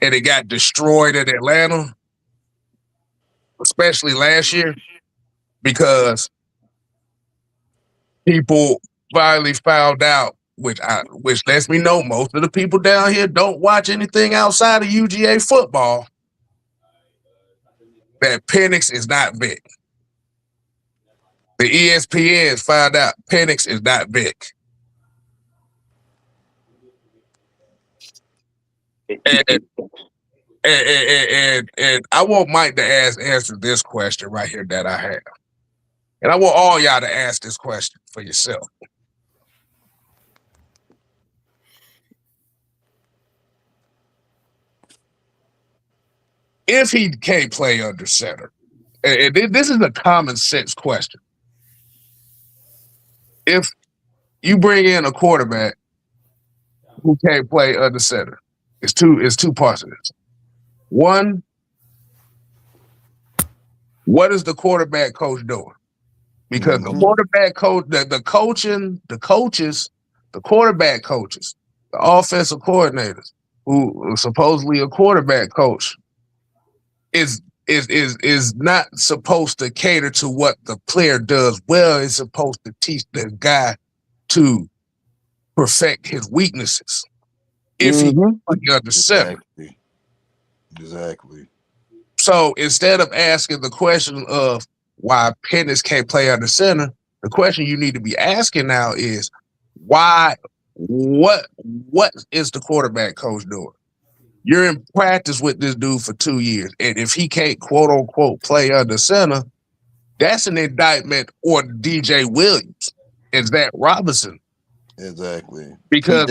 and it got destroyed in Atlanta, especially last year, because people finally found out, which lets me know most of the people down here don't watch anything outside of UGA football, that Penix is not Vic. The ESPNs found out Penix is not Vic. And I want Mike to answer this question right here that I have. And I want all y'all to ask this question for yourself. If he can't play under center, and this is a common sense question. If you bring in a quarterback who can't play under center, it's two parts of this. One, what is the quarterback coach doing? Because the quarterback coach, the coaches, the quarterback coaches, the offensive coordinators, who are supposedly a quarterback coach, is not supposed to cater to what the player does well. It's supposed to teach the guy to perfect his weaknesses. If he under center. Exactly. So instead of asking the question of why Penix can't play under center, the question you need to be asking now is what is the quarterback coach doing? You're in practice with this dude for 2 years, and if he can't quote unquote play under center, that's an indictment on DJ Williams and Zach Robinson. Exactly. Because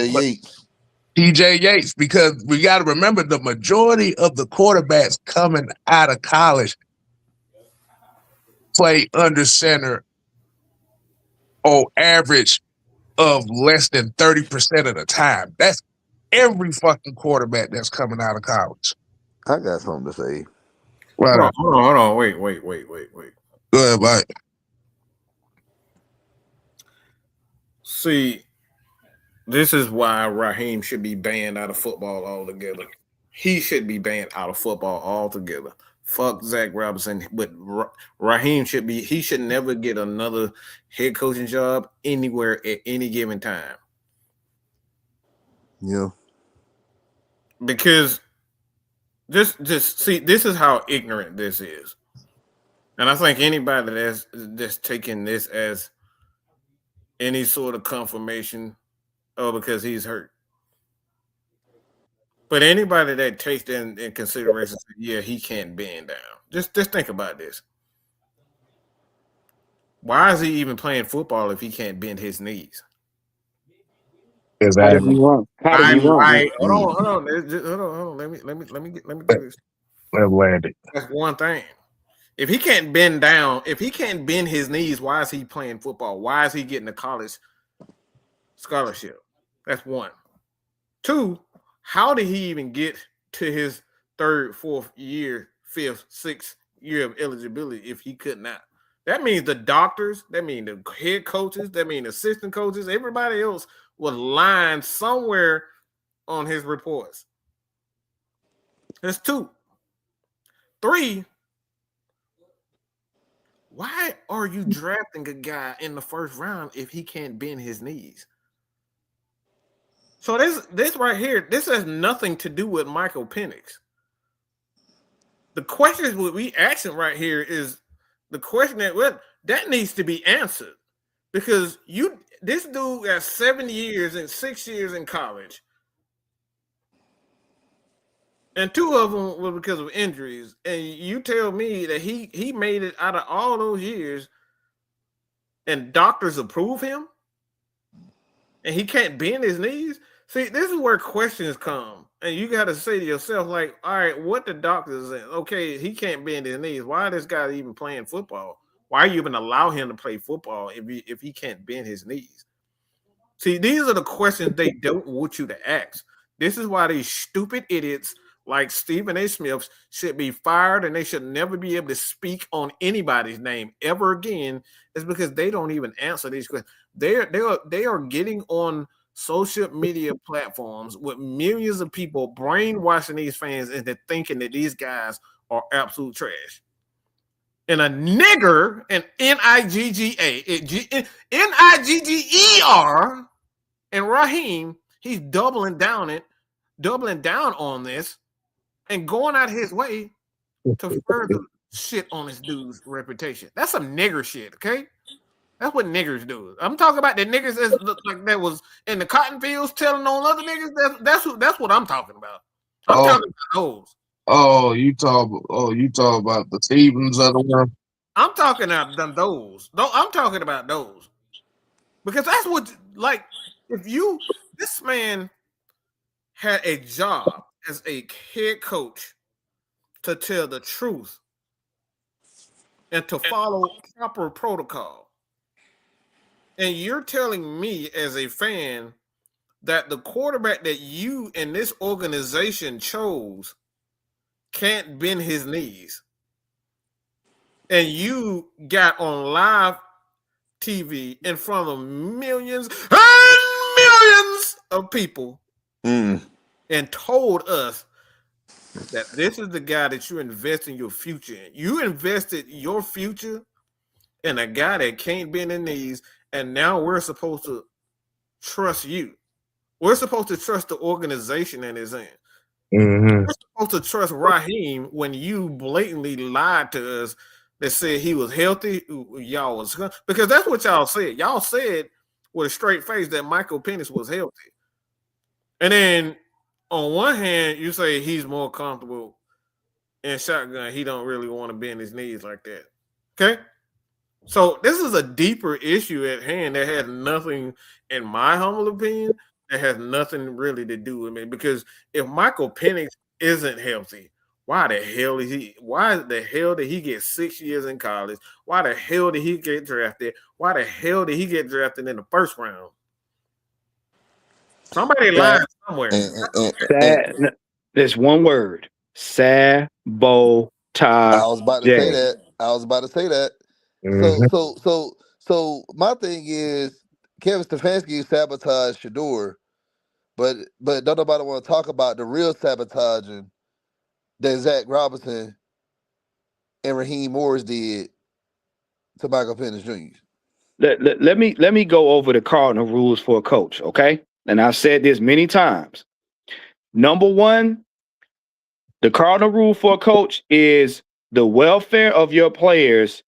TJ Yates, because we got to remember the majority of the quarterbacks coming out of college play under center on average of less than 30% of the time. That's every fucking quarterback that's coming out of college. I got something to say. Right. Hold on. Wait. Go ahead, Mike. See, this is why Raheem should be banned out of football altogether. He should be banned out of football altogether. Fuck Zach Robinson. But Raheem he should never get another head coaching job anywhere at any given time. Yeah. Because this is how ignorant this is. And I think anybody that's taking this as any sort of confirmation, because he's hurt. But anybody that takes that in consideration, yeah, he can't bend down. Just think about this. Why is he even playing football if he can't bend his knees? How did Exactly. he run? How did he run? Right. Hold on. Hold on. Let me do this. That's one thing. If he can't bend down, if he can't bend his knees, why is he playing football? Why is he getting a college scholarship? That's one. Two, how did he even get to his third, fourth year, fifth, sixth year of eligibility if he could not? That means the doctors, that means the head coaches, that means assistant coaches, everybody else was lying somewhere on his reports. That's two. Three, why are you drafting a guy in the first round if he can't bend his knees? So this right here, this has nothing to do with Michael Penix. The questions what we asking right here is the question that needs to be answered because this dude got 7 years and 6 years in college, and 2 of them were because of injuries. And you tell me that he made it out of all those years, and doctors approve him, and he can't bend his knees. See, this is where questions come, and you got to say to yourself, like, all right, what the doctors say? Okay, he can't bend his knees. Why is this guy even playing football? Why are you even allow him to play football if he can't bend his knees? See, these are the questions they don't want you to ask. This is why these stupid idiots like Stephen A. Smith should be fired and they should never be able to speak on anybody's name ever again. Is because they don't even answer these questions. They are getting on social media platforms with millions of people brainwashing these fans into thinking that these guys are absolute trash. And a nigger, an Nigga, Nigger, and Raheem, he's doubling down on this and going out his way to further shit on this dude's reputation. That's some nigger shit, okay? That's what niggers do. I'm talking about the niggers that look like that was in the cotton fields telling on other niggas. That's what I'm talking about. I'm talking about those. You talk about the Stevens of the world. I'm talking about those. No, I'm talking about those. Because that's what, like, this man had a job as a head coach to tell the truth and to follow proper protocol. And you're telling me as a fan that the quarterback that you and this organization chose can't bend his knees. And you got on live TV in front of millions and millions of people and told us that this is the guy that you invest in your future in. You invested your future in a guy that can't bend his knees, and now we're supposed to trust you. We're supposed to trust the organization that is in. We're supposed to trust Raheem when you blatantly lied to us that said he was healthy. Y'all was, because that's what y'all said. Y'all said with a straight face that Michael Penix was healthy. And then on one hand, you say he's more comfortable in shotgun. He don't really want to bend his knees like that. Okay? So this is a deeper issue at hand that has nothing, in my humble opinion, that has nothing really to do with me. Because if Michael Penix isn't healthy, why the hell did he get 6 years in college? Why the hell did he get drafted? Why the hell did he get drafted in the first round? Somebody lied somewhere. There's one word. Sabotage. I was about to say that. So my thing is Kevin Stefanski sabotaged Shedeur, but don't nobody want to talk about the real sabotaging that Zach Robinson and Raheem Morris did to Michael Penix Jr. Let me go over the cardinal rules for a coach, okay? And I've said this many times. Number one, the cardinal rule for a coach is the welfare of your players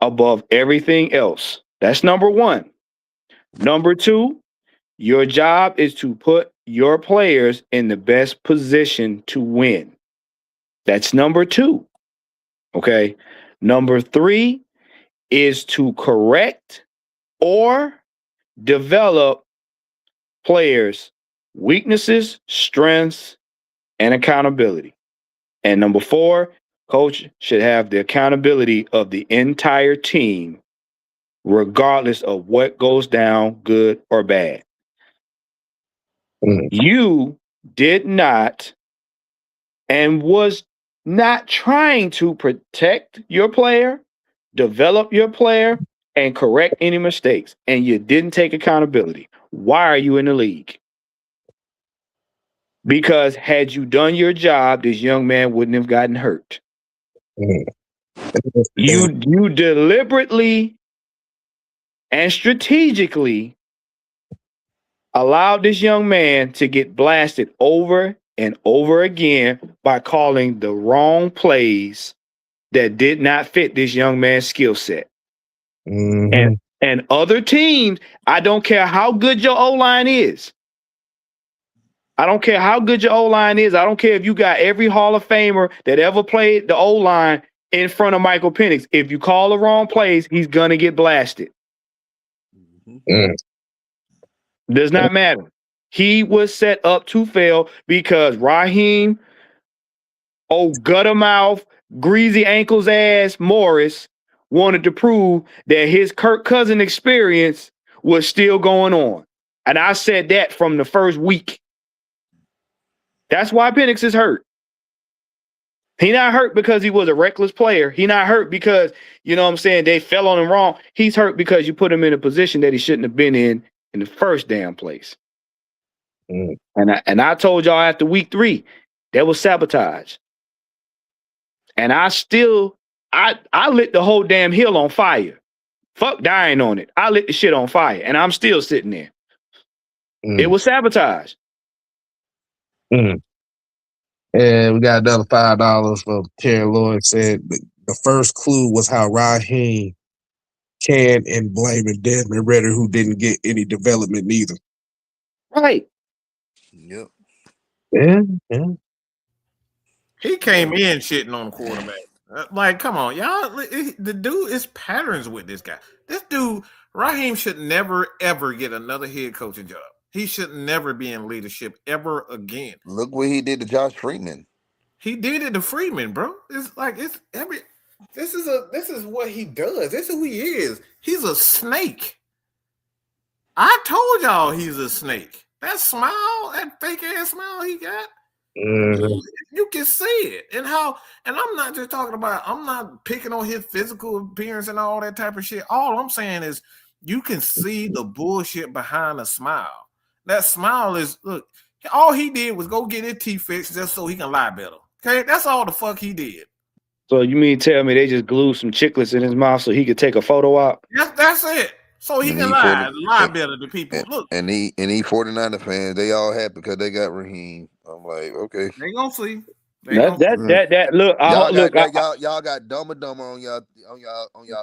above everything else. That's number one. Number two, your job is to put your players in the best position to win. That's number two. Okay. Number three is to correct or develop players' weaknesses, strengths, and accountability. And number 4, coach should have the accountability of the entire team, regardless of what goes down, good or bad. You did not and was not trying to protect your player, develop your player, and correct any mistakes. And you didn't take accountability. Why are you in the league? Because had you done your job, this young man wouldn't have gotten hurt. You deliberately and strategically allowed this young man to get blasted over and over again by calling the wrong plays that did not fit this young man's skill set. And other teams, I don't care how good your O-line is. I don't care how good your O-line is. I don't care if you got every Hall of Famer that ever played the O-line in front of Michael Penix. If you call the wrong plays, he's going to get blasted. Does not matter. He was set up to fail because Raheem, gutter mouth, greasy ankles ass Morris wanted to prove that his Kirk Cousin experience was still going on. And I said that from the first week. That's why Penix is hurt. He not hurt because he was a reckless player. He not hurt because, you know what I'm saying, they fell on him wrong. He's hurt because you put him in a position that he shouldn't have been in the first damn place. And I told y'all after week 3, that was sabotage. And I lit the whole damn hill on fire. Fuck dying on it. I lit the shit on fire, and I'm still sitting there. It was sabotage. And we got another $5 from Terry Lloyd. Said the first clue was how Raheem can and blaming Desmond Ritter, who didn't get any development neither. Right. Yep. Yeah. He came in shitting on the quarterback. Like, come on, y'all. The dude is patterns with this guy. This dude, Raheem, should never, ever get another head coaching job. He should never be in leadership ever again. Look what he did to Josh Freeman. He did it to Freeman, bro. It's like this is what he does. This is who he is. He's a snake. I told y'all he's a snake. That smile, that fake ass smile he got. You can see it. And I'm not just talking about, I'm not picking on his physical appearance and all that type of shit. All I'm saying is you can see the bullshit behind the smile. That smile is, look, all he did was go get his teeth fixed just so he can lie better. Okay, that's all the fuck he did. So you mean tell me they just glued some chiclets in his mouth so he could take a photo op? That's it. So he can lie better to people. Look, and he 49er fans, they all happy because they got Raheem. I'm like, okay, they gonna see. Y'all got Dumb and Dumber on y'all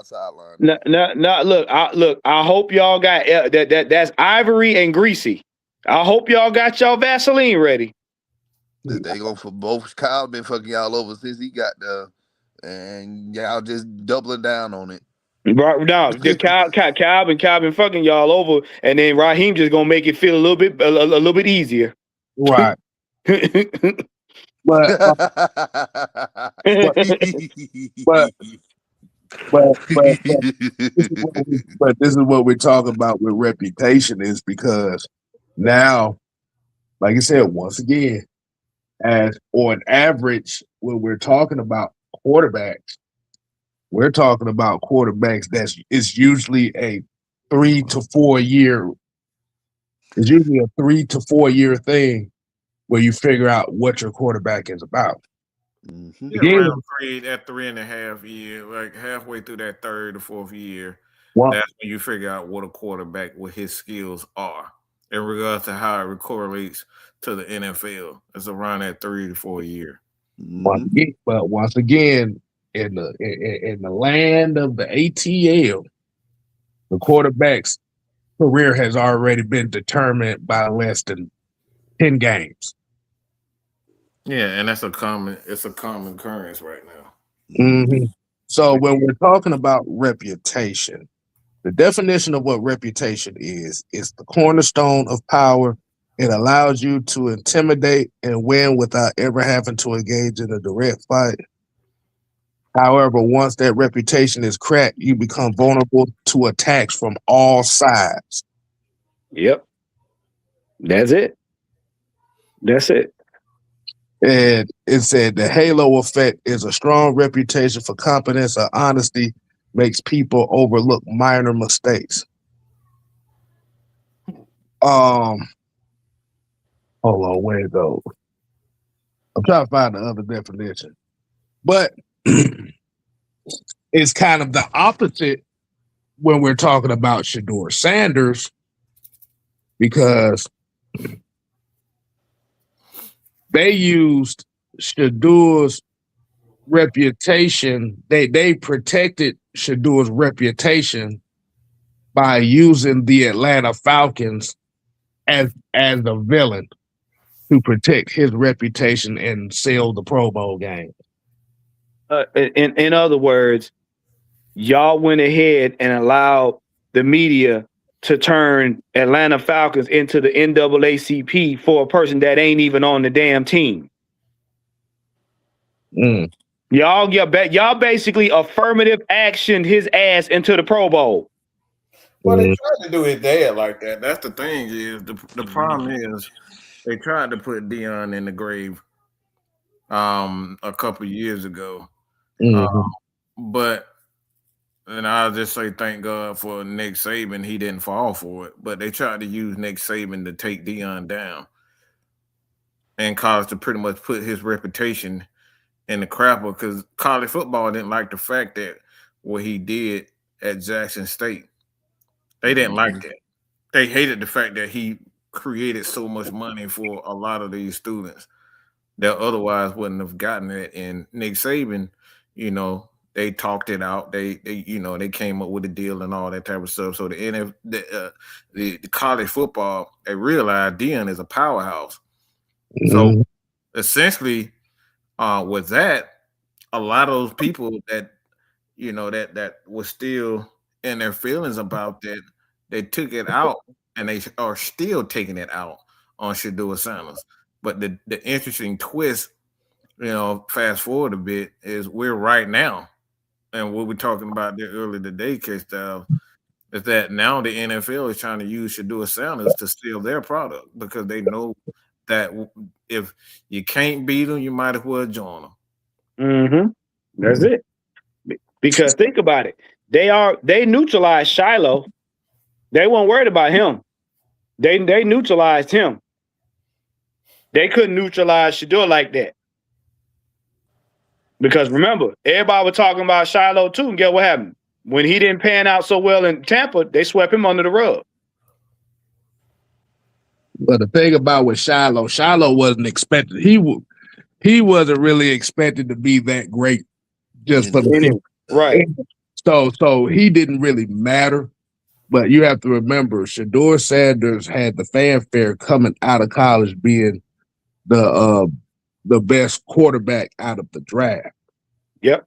sideline. Look. I hope y'all got that's Ivory and Greasy. I hope y'all got y'all Vaseline ready. They go for both. Kyle been fucking y'all over since he got there, and y'all just doubling down on it. Right now, Kyle been fucking y'all over, and then Raheem just gonna make it feel a little bit easier. Right. But this is what we're talking about with reputation, is because now, like I said, once again, as on average, when we're talking about quarterbacks, we're talking about quarterbacks it's usually a 3 to 4 year. It's usually a 3 to 4 year thing where you figure out what your quarterback is about. Around 3.5 years, like halfway through that third or fourth year, that's when you figure out what a quarterback, what his skills are in regards to how it correlates to the NFL. It's around that 3 to 4 year. But once again, in the land of the ATL, the quarterback's career has already been determined by less than 10 games. Yeah, and it's a common occurrence right now. So when we're talking about reputation, The definition of what reputation is the cornerstone of power. It allows you to intimidate and win without ever having to engage in a direct fight. However, once that reputation is cracked, you become vulnerable to attacks from all sides. Yep. That's it. That's it. And it said the halo effect is a strong reputation for competence or honesty makes people overlook minor mistakes. Hold on, where it goes? I'm trying to find the other definition. But it's kind of the opposite when we're talking about Shedeur Sanders, because they used Shedeur's reputation. They protected Shedeur's reputation by using the Atlanta Falcons as a villain to protect his reputation and sell the Pro Bowl game. In other words, y'all went ahead and allowed the media to turn Atlanta Falcons into the NAACP for a person that ain't even on the damn team. Y'all basically affirmative actioned his ass into the Pro Bowl. Well, they tried to do his dad like that. That's the thing. Is the problem is they tried to put Dion in the grave a couple years ago. But and I'll just say thank God for Nick Saban. He didn't fall for it. But they tried to use Nick Saban to take Dion down and cause to pretty much put his reputation in the crapper, because college football didn't like the fact that what he did at Jackson State. They didn't like that. They hated the fact that he created so much money for a lot of these students that otherwise wouldn't have gotten it. And Nick Saban, they talked it out. They came up with a deal and all that type of stuff. So the college football, they realized Dion is a powerhouse. So essentially, with that, a lot of those people that that was still in their feelings about that, they took it out, and they are still taking it out on Shedeur Sanders. But the interesting twist, fast forward a bit, is we're right now, and what we're talking about there earlier today, K-Style, is that now the NFL is trying to use Shedeur Sanders to steal their product, because they know that if you can't beat them, you might as well join them. That's it. Because think about it. They neutralized Shiloh. They weren't worried about him. They neutralized him. They couldn't neutralize Shedeur like that. Because remember, everybody was talking about Shiloh too, and guess what happened? When he didn't pan out so well in Tampa, they swept him under the rug. But the thing about with Shiloh wasn't expected. He wasn't really expected to be that great just for the team. Right. So he didn't really matter. But you have to remember, Shedeur Sanders had the fanfare coming out of college being the best quarterback out of the draft. Yep.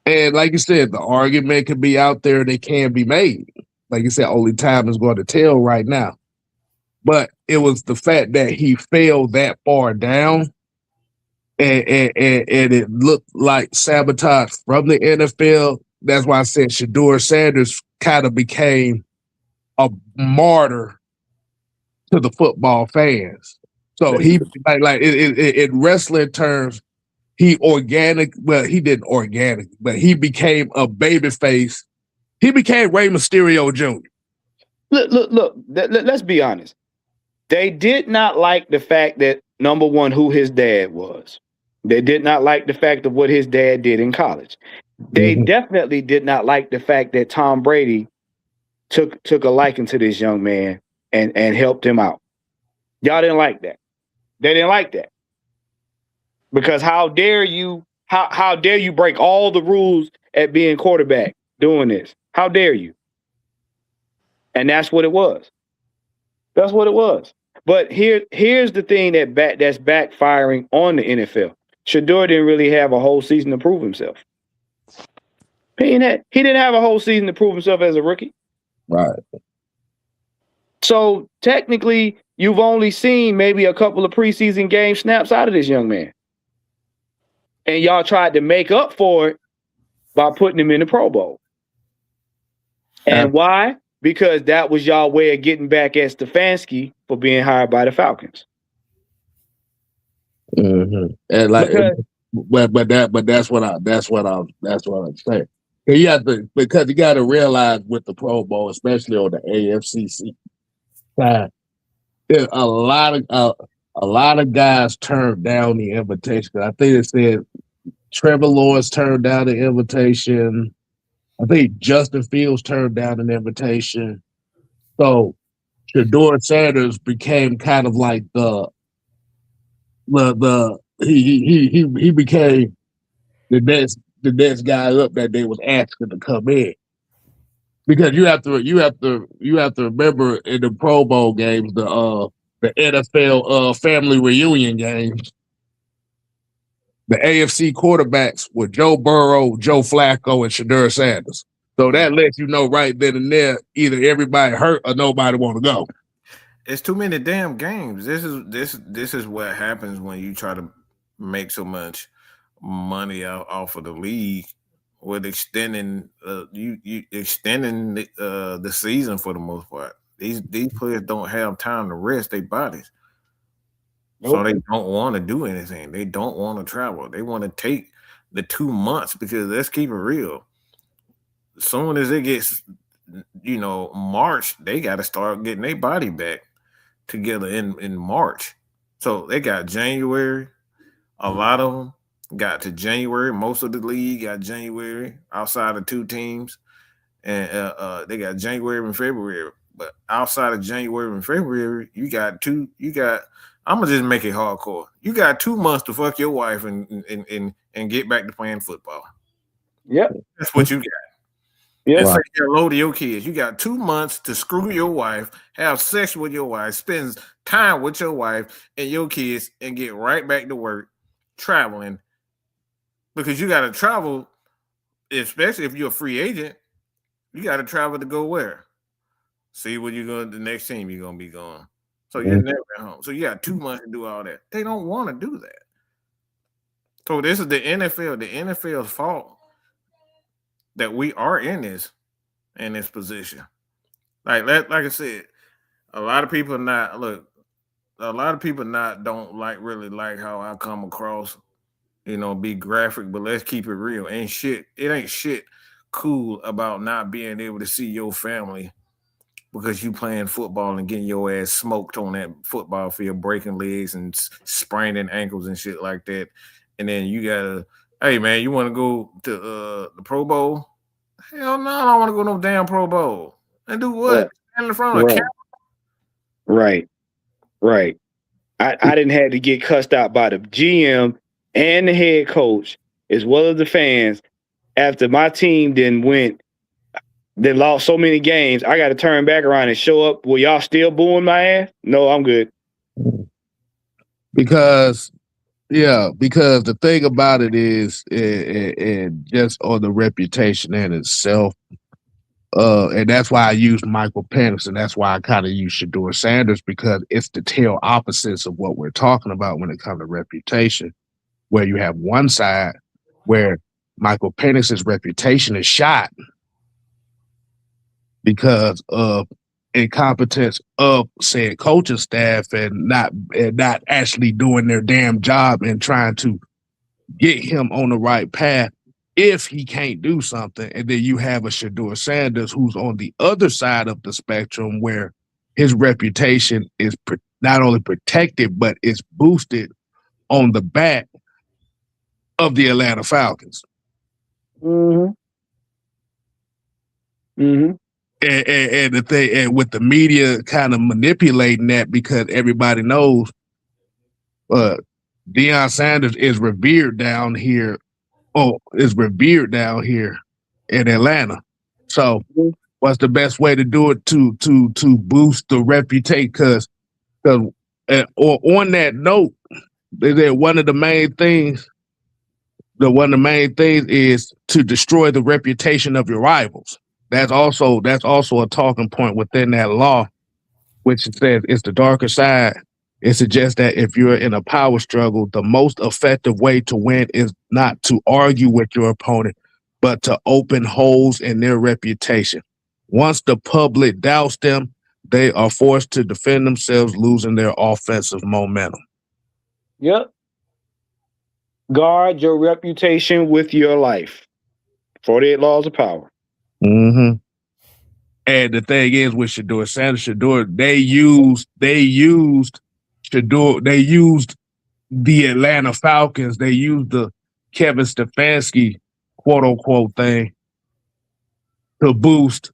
And like you said, the argument can be out there, they can be made. Like you said, only time is going to tell right now. But it was the fact that he fell that far down, and it looked like sabotage from the NFL. That's why I said Shedeur Sanders kind of became a martyr to the football fans. So he in wrestling terms, he didn't organic, but he became a babyface. He became Rey Mysterio Jr. Look. Let's be honest. They did not like the fact that, number one, who his dad was. They did not like the fact of what his dad did in college. They definitely did not like the fact that Tom Brady took a liking to this young man and helped him out. Y'all didn't like that. They didn't like that. Because how dare you break all the rules at being quarterback doing this? How dare you? And that's what it was. That's what it was. But here's the thing that's backfiring on the NFL. Shedeur didn't really have a whole season to prove himself. He didn't have a whole season to prove himself as a rookie. Right. So technically, you've only seen maybe a couple of preseason game snaps out of this young man. And y'all tried to make up for it by putting him in the Pro Bowl. And why? Because that was y'all way of getting back at Stefanski for being hired by the Falcons. Mm-hmm. And like, but that's what I'm saying. Because you got to realize with the Pro Bowl, especially on the AFC side, a lot of guys turned down the invitation. I think it said Trevor Lawrence turned down the invitation. I think Justin Fields turned down an invitation. So Shedeur Sanders became kind of like he became the next guy up that they was asking to come in. Because you have to remember in the Pro Bowl games, the NFL family reunion games, the AFC quarterbacks were Joe Burrow, Joe Flacco, and Shedeur Sanders. So that lets you know right then and there, either everybody hurt or nobody want to go. It's too many damn games. This is what happens when you try to make so much money off of the league with extending you extending the season for the most part. These players don't have time to rest their bodies. Nope. So they don't want to do anything. They don't want to travel. They want to take the 2 months because let's keep it real. As soon as it gets, March, they got to start getting their body back together in March. So they got January. A lot of them got to January. Most of the league got January outside of 2 teams. And they got January and February. But outside of January and February, I'm gonna just make it hardcore. You got 2 months to fuck your wife and get back to playing football. Yep. That's what you got. Yeah. And say hello to your kids. You got 2 months to screw your wife, have sex with your wife, spend time with your wife and your kids, and get right back to work, traveling. Because you got to travel, especially if you're a free agent, you got to travel to go where? See what you're going to, the next team you're going to be going. So you're never at home. So you got 2 months to do all that. They don't want to do that. So this is the NFL. The NFL's fault that we are in this position. Like I said, a lot of people don't really like how I come across, be graphic, but let's keep it real. It ain't shit cool about not being able to see your family because you playing football and getting your ass smoked on that football field, breaking legs and spraining ankles and shit like that. And then you gotta, hey man, you want to go to the Pro Bowl? Hell no, I don't want to go no damn Pro Bowl. And do what? Stand in front of a camera? Right. I didn't have to get cussed out by the GM and the head coach as well as the fans after my team they lost so many games. I got to turn back around and show up. Will y'all still booing my ass? No, I'm good. Because the thing about it is, and just on the reputation in itself, and that's why I use Michael Penix, and that's why I kind of use Shedeur Sanders, because it's the tail opposites of what we're talking about when it comes to reputation, where you have one side where Michael Penix's reputation is shot because of incompetence of said coaching staff and not actually doing their damn job and trying to get him on the right path if he can't do something. And then you have a Shedeur Sanders who's on the other side of the spectrum where his reputation is not only protected, but it's boosted on the back of the Atlanta Falcons. Mm-hmm. Mm-hmm. And the thing, and with the media kind of manipulating that, because everybody knows Deion Sanders is revered down here. Is revered down here in Atlanta. So, what's the best way to do it to boost the reputation? Because on that note, one of the main things one of the main things is to destroy the reputation of your rivals. That's also a talking point within that law, which says it's the darker side. It suggests that if you're in a power struggle, the most effective way to win is not to argue with your opponent, but to open holes in their reputation. Once the public doubts them, they are forced to defend themselves, losing their offensive momentum. Yep. Guard your reputation with your life. 48 laws of power. Mm-hmm. And the thing is with Shedeur, Shedeur, they used Shedeur, they used the Atlanta Falcons, they used the Kevin Stefanski quote unquote thing to boost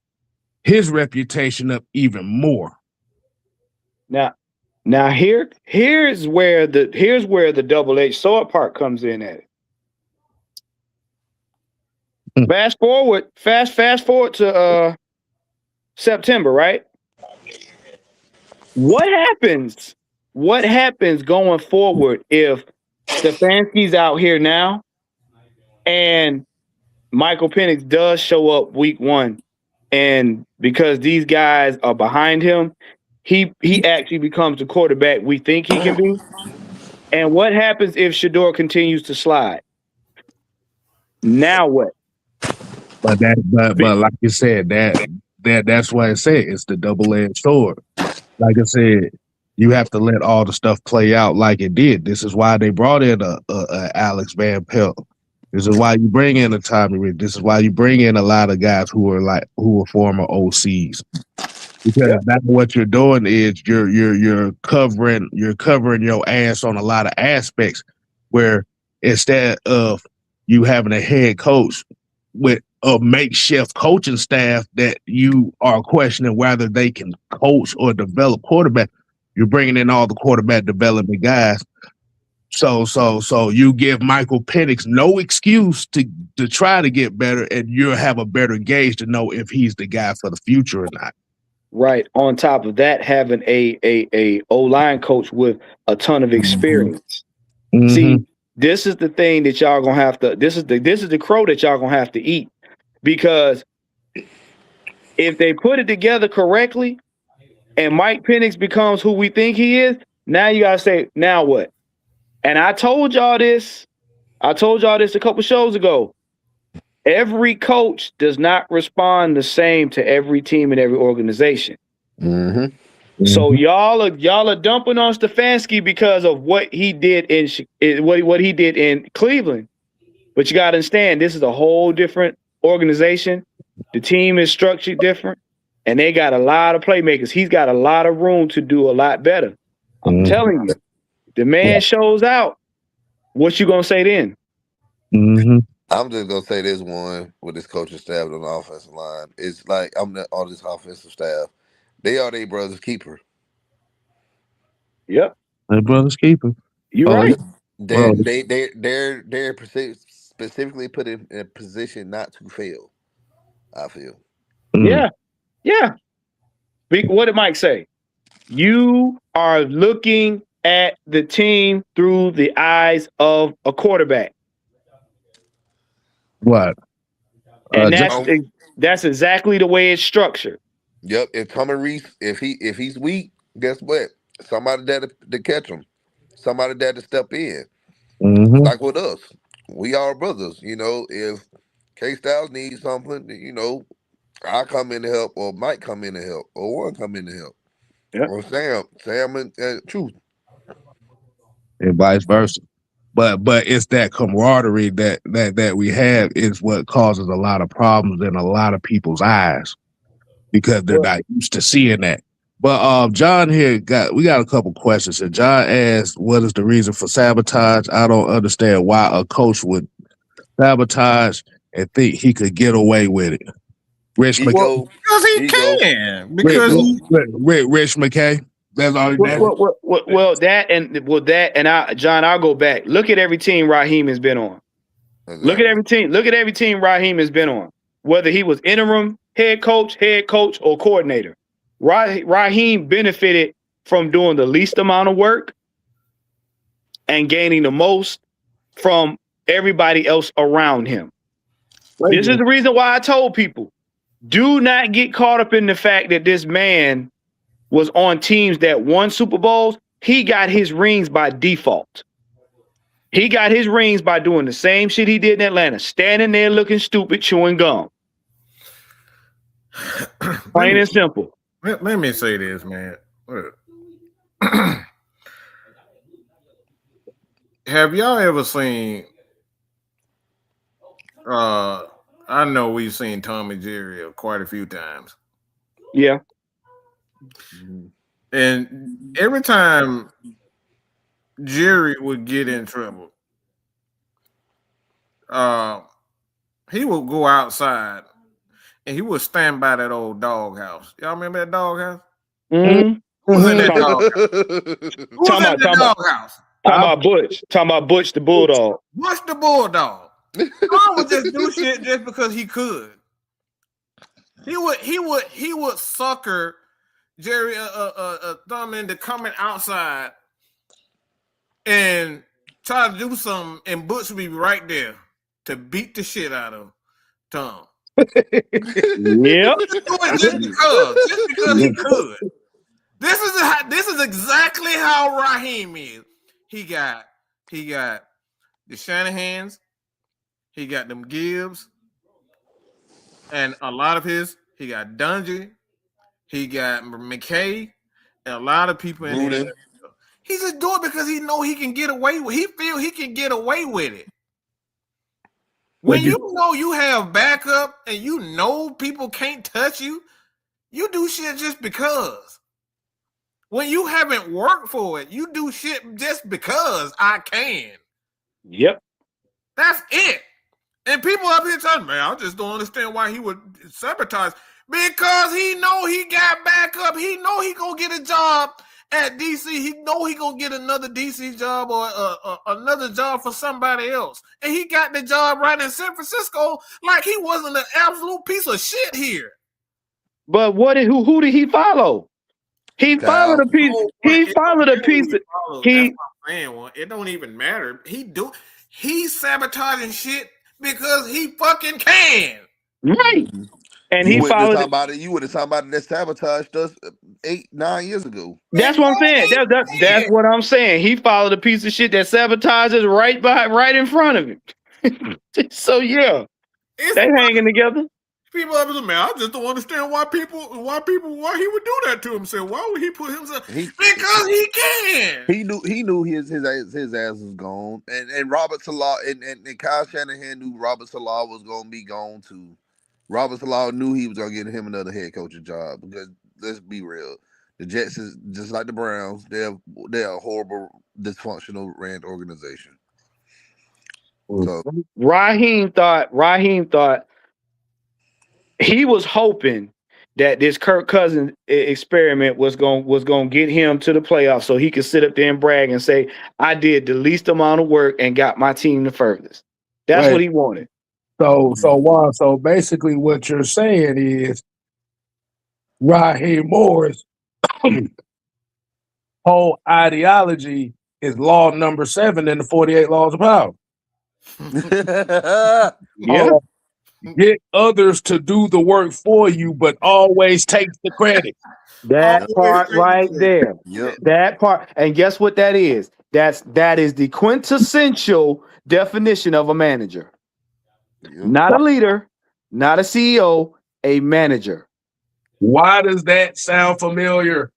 his reputation up even more. Now here's where the double-edged sword part comes in at it. Fast forward to September, right? What happens going forward if Stefanski's out here now and Michael Penix does show up week 1, and because these guys are behind him, he actually becomes the quarterback we think he can be? And what happens if Shedeur continues to slide? Now what? But like you said, that's why I say it's the double-edged sword. Like I said, you have to let all the stuff play out like it did. This is why they brought in a Alex Van Pelt. This is why you bring in a Tommy Rick. This is why you bring in a lot of guys who are former OCs. Because that's what you're doing is you're covering your ass on a lot of aspects, where instead of you having a head coach with a makeshift coaching staff that you are questioning whether they can coach or develop quarterback, you're bringing in all the quarterback development guys. So you give Michael Penix no excuse to try to get better, and you'll have a better gauge to know if he's the guy for the future or not. Right. On top of that, having a O-line coach with a ton of experience. Mm-hmm. See, this is the thing that y'all gonna have to. This is the crow that y'all gonna have to eat, because if they put it together correctly, and Mike Penix becomes who we think he is, now you gotta say, now what? And I told y'all this a couple shows ago. Every coach does not respond the same to every team and every organization. Mm-hmm. So y'all are dumping on Stefanski because of what he did what he did in Cleveland. But you got to understand, this is a whole different organization. The team is structured different, and they got a lot of playmakers. He's got a lot of room to do a lot better. I'm telling you, the man shows out. What you gonna say then? Mm-hmm. I'm just gonna say this one with this coaching staff on the offensive line. It's like on this offensive staff. They are their brother's keeper. Yep. Their brother's keeper. You're right. They're specifically put in a position not to fail, I feel. Yeah. What did Mike say? You are looking at the team through the eyes of a quarterback. What? And that's exactly the way it's structured. Yep. If Tommy Reese, if he's weak, guess what? Somebody there to catch him. Somebody there to step in. Mm-hmm. Like with us, we are brothers. If K-Styles needs something, I come in to help, or Mike come in to help, or Warren come in to help, or Sam and Truth, and vice versa. But it's that camaraderie that we have is what causes a lot of problems in a lot of people's eyes, because they're not used to seeing that. But John here we got a couple questions. And John asked, "What is the reason for sabotage?" I don't understand why a coach would sabotage and think he could get away with it. Rich McKay. Because he can. Because Rich McKay. That's all. John, I'll go back. Look at every team Raheem has been on. Exactly. Look at every team Raheem has been on. Whether he was interim head coach, or coordinator, Raheem benefited from doing the least amount of work and gaining the most from everybody else around him. This is the reason why I told people, do not get caught up in the fact that this man was on teams that won Super Bowls. He got his rings by default. He got his rings by doing the same shit he did in Atlanta, standing there looking stupid, chewing gum. Plain and simple. Let me say this, man. Have y'all ever seen? I know we've seen Tom and Jerry quite a few times. Yeah. And every time Jerry would get in trouble, he would go outside and he would stand by that old doghouse. Y'all remember that doghouse? Mm-hmm. Who was in that doghouse? Who was in that doghouse? Talking about Butch the Bulldog. Butch the Bulldog. Tom would just do shit just because he could. He would sucker Jerry Thumb into coming outside and try to do something, and Butch would be right there to beat the shit out of Tom. Yep. Just because he could. This is exactly how Raheem is. He got the Shanahans, he got them Gibbs, and a lot of he got Dungy, he got McKay, and a lot of people in there. He just do it because he know he can get away with. He feel he can get away with it. When you know you have backup and you know people can't touch you, you do shit just because. When you haven't worked for it, you do shit just because I can. Yep. That's it. And people up here telling me, man, I just don't understand why he would sabotage. Because he know he got backup. He know he gonna get a job at DC. He know he gonna get another DC job or another job for somebody else. And he got the job right in San Francisco like he wasn't an absolute piece of shit here. But who did he follow? He followed a piece. He followed a piece. That's what I'm saying. It don't even matter. He's sabotaging shit because he fucking can. Right. And he followed it. You would have talked about it that sabotaged us 8-9 years ago. That's what I'm saying. That's what I'm saying. He followed a piece of shit that sabotages right in front of him. So yeah, they hanging together. People up in man, I just don't understand why he would do that to himself. Why would he put himself? Because he can. He knew his ass was gone, and Robert Salah and Kyle Shanahan knew Robert Salah was gonna be gone too. Robert Salah knew he was gonna get him another head coaching job because let's be real, the Jets is just like the Browns. They're a horrible, dysfunctional ran organization. So Raheem thought he was hoping that this Kirk Cousins experiment was going to get him to the playoffs so he could sit up there and brag and say, I did the least amount of work and got my team the furthest. That's what he wanted. So basically what you're saying is Raheem Moore's whole ideology is law number 7 in the 48 laws of power. Yeah. Get others to do the work for you, but always take the credit. That part right there. Yep. That part. And guess what that is? That is the quintessential definition of a manager. Yep. Not a leader, not a CEO, a manager. Why does that sound familiar?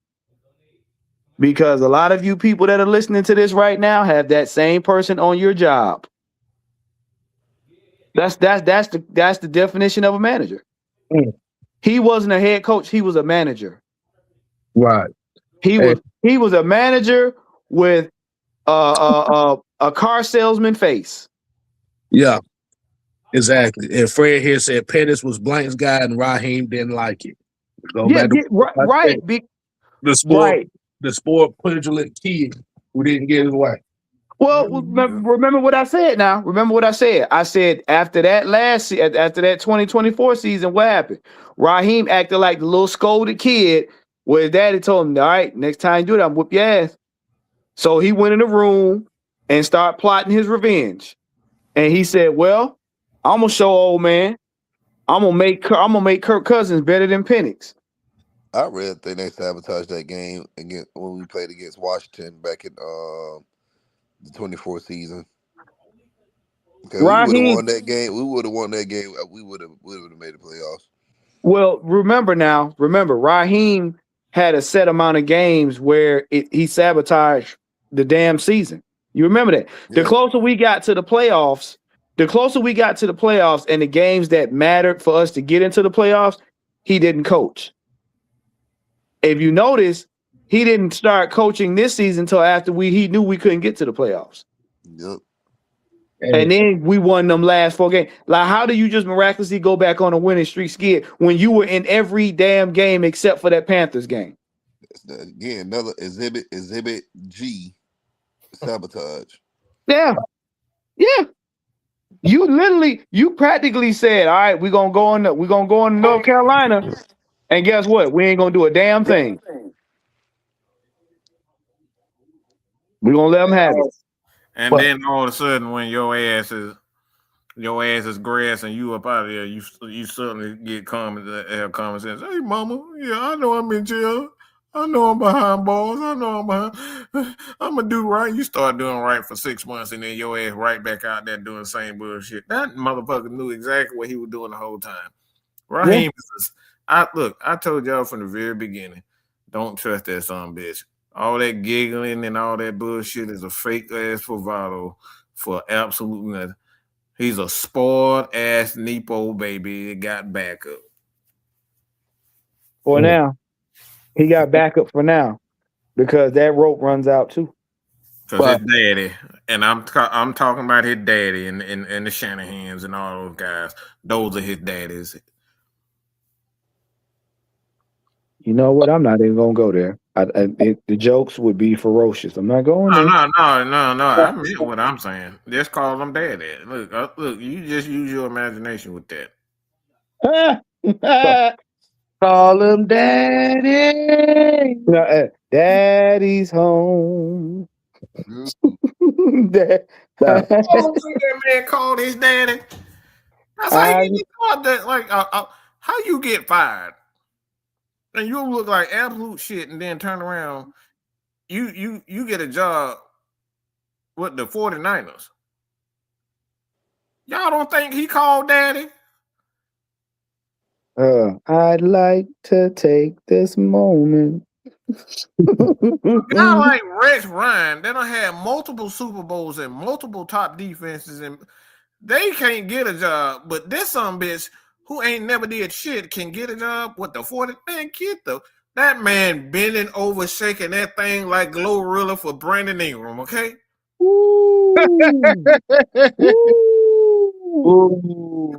Because a lot of you people that are listening to this right now have that same person on your job. That's the definition of a manager. Mm. He wasn't a head coach, he was a manager. Right. He was a manager with a car salesman face. Yeah. Exactly. And Fred here said Penix was Blank's guy and Raheem didn't like it. Right. The sport petulant kid who didn't get his way. Well, remember what I said now. Remember what I said. I said after that 2024 season, what happened? Raheem acted like the little scolded kid where his daddy told him, all right, next time you do that, I'm whoop your ass. So he went in the room and started plotting his revenge. And he said, "Well, I'm gonna show old man. I'm gonna make Kirk Cousins better than Penix." I really think they sabotaged that game against when we played against Washington back in the 24 season. Because we would have Raheem, won that game. We would have won that game. We would have made the playoffs. well, remember, Raheem had a set amount of games where he sabotaged the damn season. You remember that? The Yeah. closer we got to the playoffs, and the games that mattered for us to get into the playoffs, he didn't coach. If you notice, he didn't start coaching this season until after he knew we couldn't get to the playoffs. Yep. And then we won them last 4 games. Like, how do you just miraculously go back on a winning streak skid when you were in every damn game except for that Panthers game? Again, another exhibit G, sabotage. Yeah. You practically said, "All right, we're gonna go to North Carolina, and guess what? We ain't gonna do a damn thing. We're gonna let them have it." And then all of a sudden, when your ass is grass and you up out of there, you suddenly get have common sense. Hey, mama, yeah, I know I'm in jail. I know I'm behind bars. I know I'm behind. I'm gonna do right. You start doing right for 6 months, and then your ass right back out there doing the same bullshit. That motherfucker knew exactly what he was doing the whole time. Raheem is. I told y'all from the very beginning, don't trust that son bitch. All that giggling and all that bullshit is a fake ass bravado for absolutely nothing. He's a spoiled ass Nepo baby that got backup. For now, he got backup for now because that rope runs out too. Because his daddy, and I'm talking about his daddy and the Shanahans and all those guys. Those are his daddies. You know what? I'm not even gonna go there. The jokes would be ferocious. I'm not going there. No. I meant what I'm saying. Just call them daddy. Look, you just use your imagination with that. Call him daddy. Daddy's home. That man called his daddy. That's how you get called that. Like, how you get fired? And you look like absolute shit, and then turn around, you get a job with the 49ers. Y'all don't think he called daddy? I'd like to take this moment. A guy like Rex Ryan, they don't have multiple Super Bowls and multiple top defenses, and they can't get a job. But this some bitch who ain't never did shit can get a job with the 40. Man, kid though. That man bending over, shaking that thing like Glorilla for Brandon Ingram, okay? You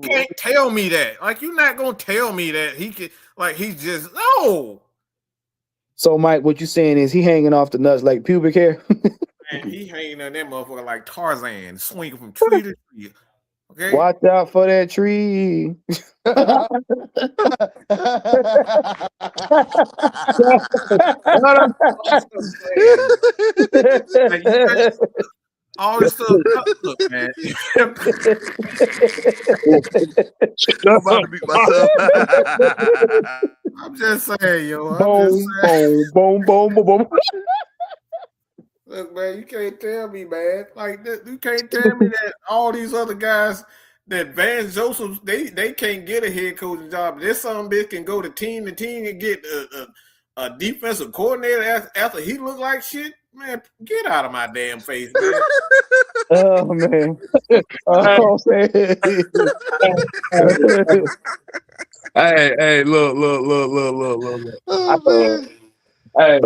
can't tell me that. Like, you're not gonna tell me that he could, like, he's just no. So, Mike, what you saying is he hanging off the nuts like pubic hair? Man, he hanging on that motherfucker like Tarzan, swinging from tree to tree. Okay. Watch out for that tree. All this stuff. Look, man. I'm about to beat myself. I'm just saying, yo. Boom. Look, man, you can't tell me, man. Like, you can't tell me that all these other guys, that Van Joseph, they can't get a head coaching job. This some bitch can go to team to team and get a defensive coordinator after he look like shit. Man, get out of my damn face, man. Oh man. Oh man. Hey, look. Oh, man. Hey,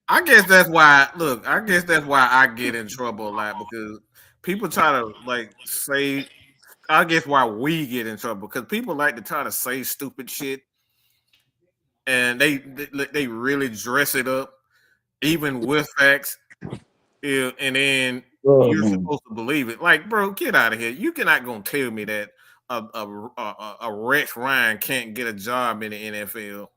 I guess that's why. Look, I guess that's why I get in trouble a lot, because people try to like say. I guess why we get in trouble, because people like to try to say stupid shit, and they really dress it up, even with facts, and then you're supposed to believe it. Like, bro, get out of here! You cannot gonna tell me that a Rex Ryan can't get a job in the NFL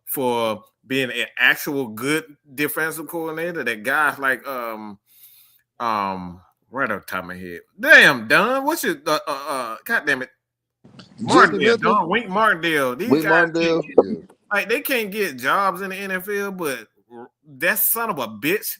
for being an actual good defensive coordinator. That guys like right off the top of my head. Damn, Don, what's your God damn it, Martindale, Don Wink Martindale. These Wink guys Martindale, they can't get jobs in the NFL, but that son of a bitch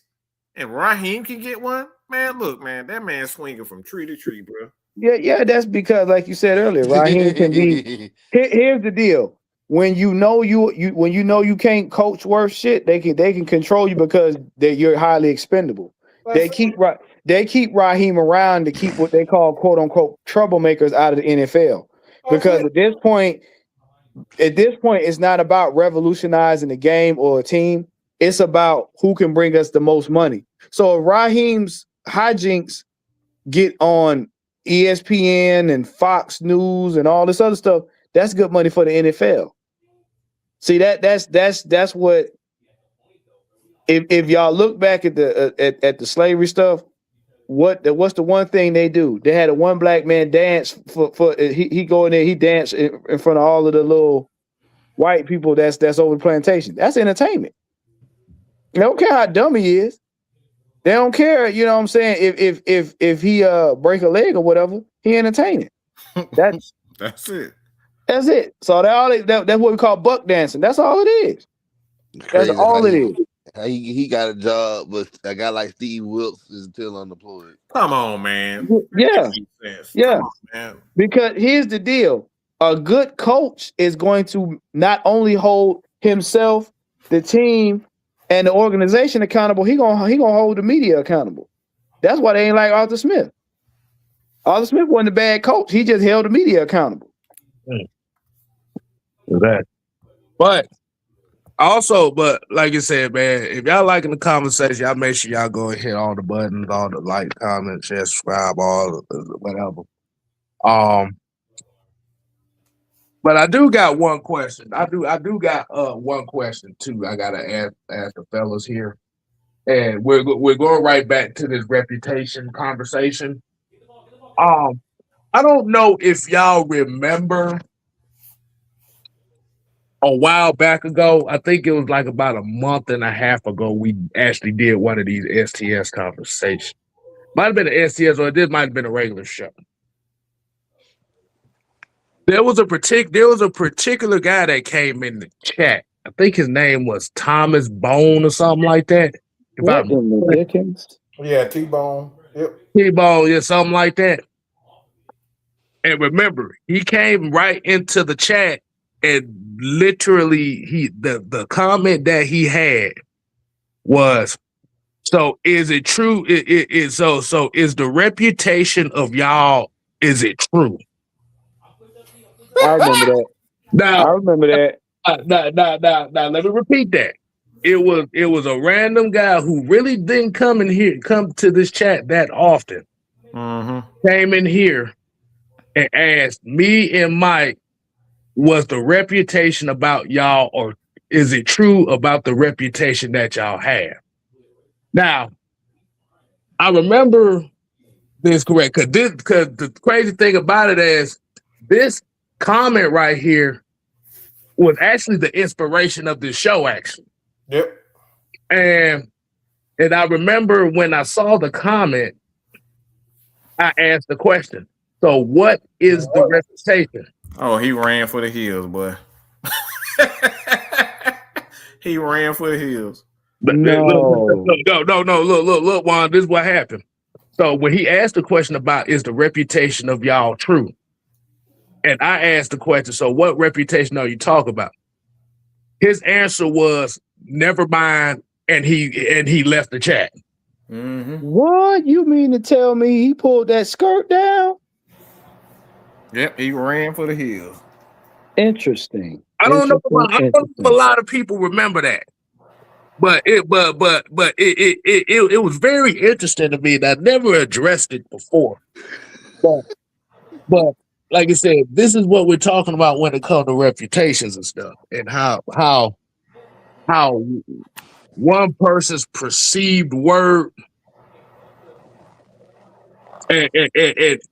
and Raheem can get one. Man, look, man, that man's swinging from tree to tree, bro. Yeah, that's because, like you said earlier, Raheem can be. Here's the deal: when you know you can't coach worth shit, they can control you because you're highly expendable. They keep Raheem around to keep what they call quote unquote troublemakers out of the NFL. Because at this point, it's not about revolutionizing the game or a team. It's about who can bring us the most money. So if Raheem's hijinks get on ESPN and Fox News and all this other stuff, that's good money for the NFL. See, that's what. If y'all look back at the slavery stuff, what's the one thing they do? They had a one black man dance for he go in there, he danced in front of all of the little white people that's over the plantation. That's entertainment. They don't care how dumb he is. They don't care, you know what I'm saying? If he break a leg or whatever, he entertaining. That's it. That's it. So that's what we call buck dancing. That's all it is. That's all it is. He got a job, but a guy like Steve Wilkes is still unemployed. Come on, man. Yeah. Come on, man. Because here's the deal. A good coach is going to not only hold himself, the team, and the organization accountable, he gonna hold the media accountable. That's why they ain't like Arthur Smith. Arthur Smith wasn't a bad coach. He just held the media accountable. Exactly. But like you said, man, if y'all liking the conversation, y'all make sure y'all go and hit all the buttons, all the like, comment, share, subscribe, all whatever. But I do got one question. I do got one question too. I gotta ask the fellas here, and we're going right back to this reputation conversation. I don't know if y'all remember a while back ago. I think it was like about a month and a half ago. We actually did one of these STS conversations. Might have been an STS, or this might have been a regular show. There was a particular guy that came in the chat. I think his name was Thomas Bone or something like that. Yeah, T-Bone. Yep. T-Bone, yeah, something like that. And remember, he came right into the chat, and literally the comment that he had was, so is it true? So is the reputation of y'all, is it true? I remember that. Now, let me repeat that. It was a random guy who really didn't come to this chat that often. Mm-hmm. Came in here and asked me and Mike, was the reputation about y'all, or is it true about the reputation that y'all have? Now, I remember this correct, because the crazy thing about it is this comment right here was actually the inspiration of this show, actually. Yep. And I remember when I saw the comment, I asked the question, so what is the reputation? Oh, he ran for the hills, boy. He ran for the hills. No, look, Juan, this is what happened. So when he asked the question about, is the reputation of y'all true? And I asked the question, so what reputation are you talking about? His answer was, never mind, and he left the chat. Mm-hmm. What? You mean to tell me he pulled that skirt down? Yep, he ran for the hills. Interesting. I don't know if a lot of people remember that. But it was very interesting to me, and I never addressed it before. But like I said, this is what we're talking about when it comes to reputations and stuff, and how one person's perceived word and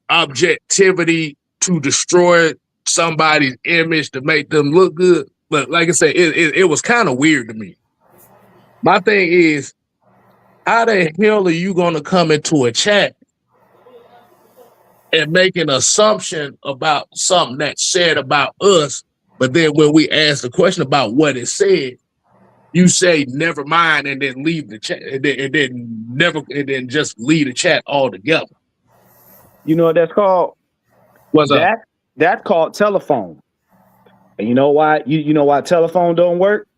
objectivity to destroy somebody's image to make them look good. But like I said, it was kind of weird to me. My thing is, how the hell are you going to come into a chat and make an assumption about something that's said about us. But then when we ask the question about what it said, you say never mind and then leave the chat and then just leave the chat altogether. You know what that's called? What's up? That's called telephone. And you know why? You know why telephone don't work?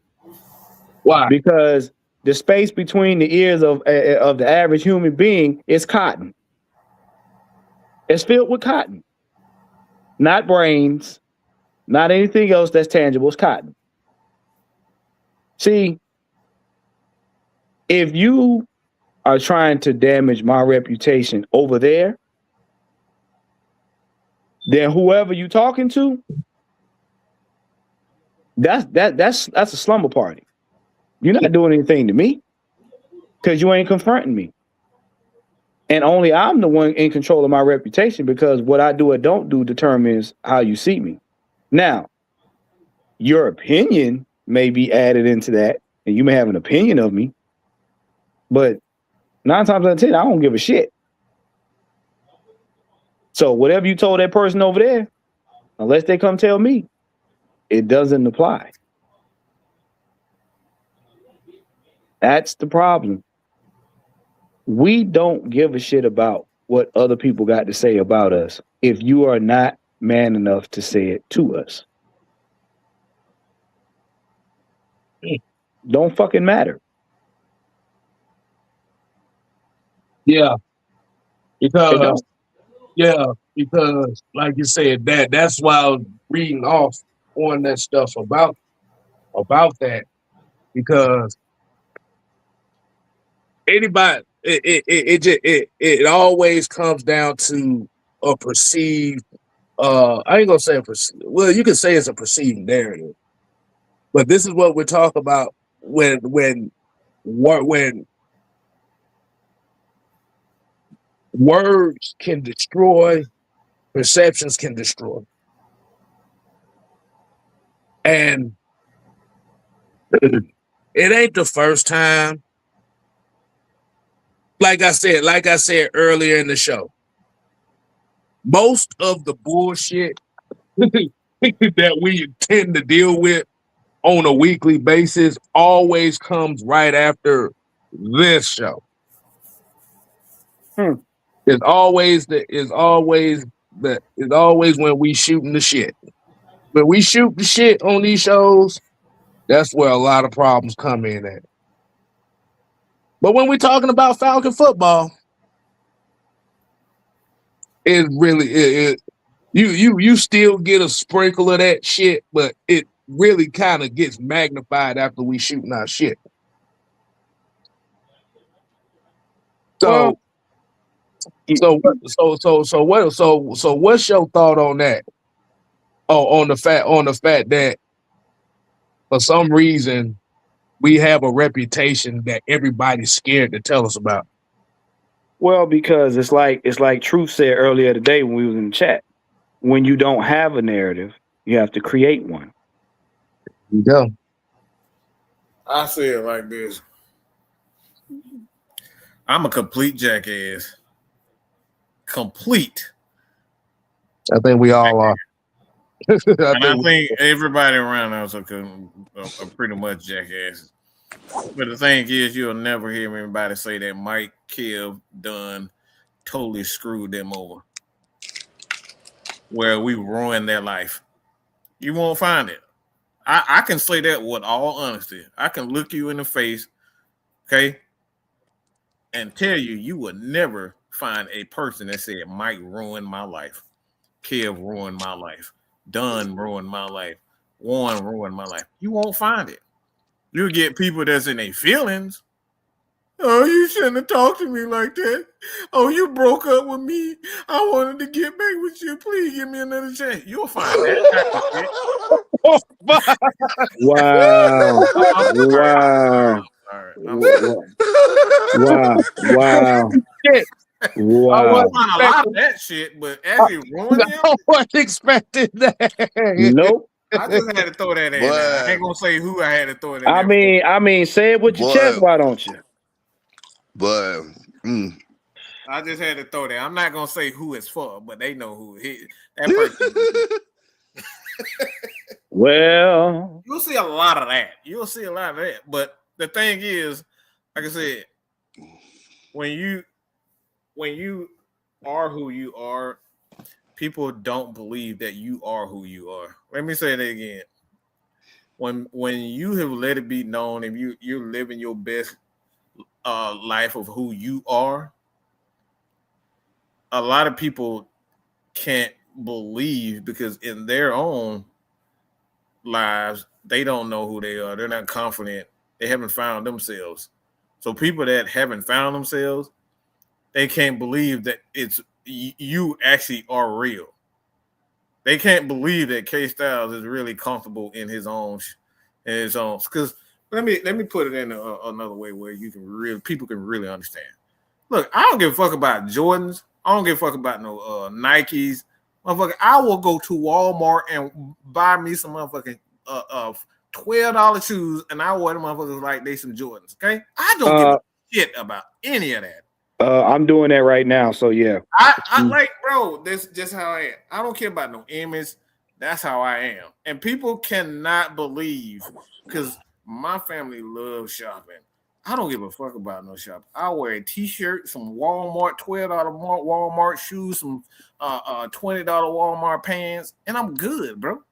Why? Because the space between the ears of the average human being is cotton. It's filled with cotton, not brains, not anything else that's tangible. It's cotton. See, if you are trying to damage my reputation over there, then whoever you talking to, that's a slumber party. You're not doing anything to me because you ain't confronting me. And only I'm the one in control of my reputation, because what I do or don't do determines how you see me. Now, your opinion may be added into that, and you may have an opinion of me, but 9 times out of 10, I don't give a shit. So whatever you told that person over there, unless they come tell me, it doesn't apply. That's the problem. We don't give a shit about what other people got to say about us if you are not man enough to say it to us. Don't fucking matter. Yeah. Because like you said, that's why I was reading off on that stuff about that, because anybody, it always comes down to a perceived. I ain't gonna say well, you can say it's a perceived narrative, but this is what we're talking about when words can destroy, perceptions can destroy, and it ain't the first time. Like I said earlier in the show, most of the bullshit that we tend to deal with on a weekly basis always comes right after this show. It's always when we shooting the shit. When we shoot the shit on these shows, that's where a lot of problems come in at. But when we're talking about Falcon football, it really you still get a sprinkle of that shit, but it really kind of gets magnified after we shooting our shit. So what's your thought on that? Oh, on the fact that for some reason we have a reputation that everybody's scared to tell us about. Well, because it's like Truth said earlier today when we was in the chat. When you don't have a narrative, you have to create one. You go. I say it like this. I'm a complete jackass. Complete. I think we all are. I think everybody around us are pretty much jackasses. But the thing is, you'll never hear anybody say that Mike, Kev, Dunn totally screwed them over, where we ruined their life. You won't find it. I can say that with all honesty. I can look you in the face, okay, and tell you will never find a person that said Mike ruined my life, Kev ruined my life, Dunn ruined my life, Warren ruined my life. You won't find it. You'll get people that's in their feelings. Oh, you shouldn't have talked to me like that. Oh, you broke up with me. I wanted to get back with you. Please give me another chance. You'll find that. Wow. Wow. Wow. Wow. I wasn't a lot of that shit, but actually ruined him. I wasn't expecting that. Nope. I just had to throw that in there. I ain't gonna say who I had to throw it in I mean, say it with your chest, why don't you? But I just had to throw that. I'm not gonna say who it's for, but they know who that person. Well, You'll see a lot of that. But the thing is, like I said, when you are who you are, people don't believe that you are who you are. Let me say that again. When you have let it be known and you're living your best life of who you are, a lot of people can't believe because in their own lives they don't know who they are. They're not confident. They haven't found themselves. So people that haven't found themselves, they can't believe that it's you actually are real. They can't believe that K Styles is really comfortable in his own. Because let me put it in another way where people can really understand. Look, I don't give a fuck about Jordans. I don't give a fuck about no Nikes. Motherfucker, I will go to Walmart and buy me some motherfucking $12 shoes, and I wear them motherfuckers like they some Jordans. Okay, I don't give a shit about any of that. I'm doing that right now, so yeah. I like, bro, this just how I am. I don't care about no image. That's how I am. And people cannot believe, because my family loves shopping. I don't give a fuck about no shopping. I wear a t-shirt, some Walmart, $12 Walmart shoes, some $20 Walmart pants, and I'm good, bro.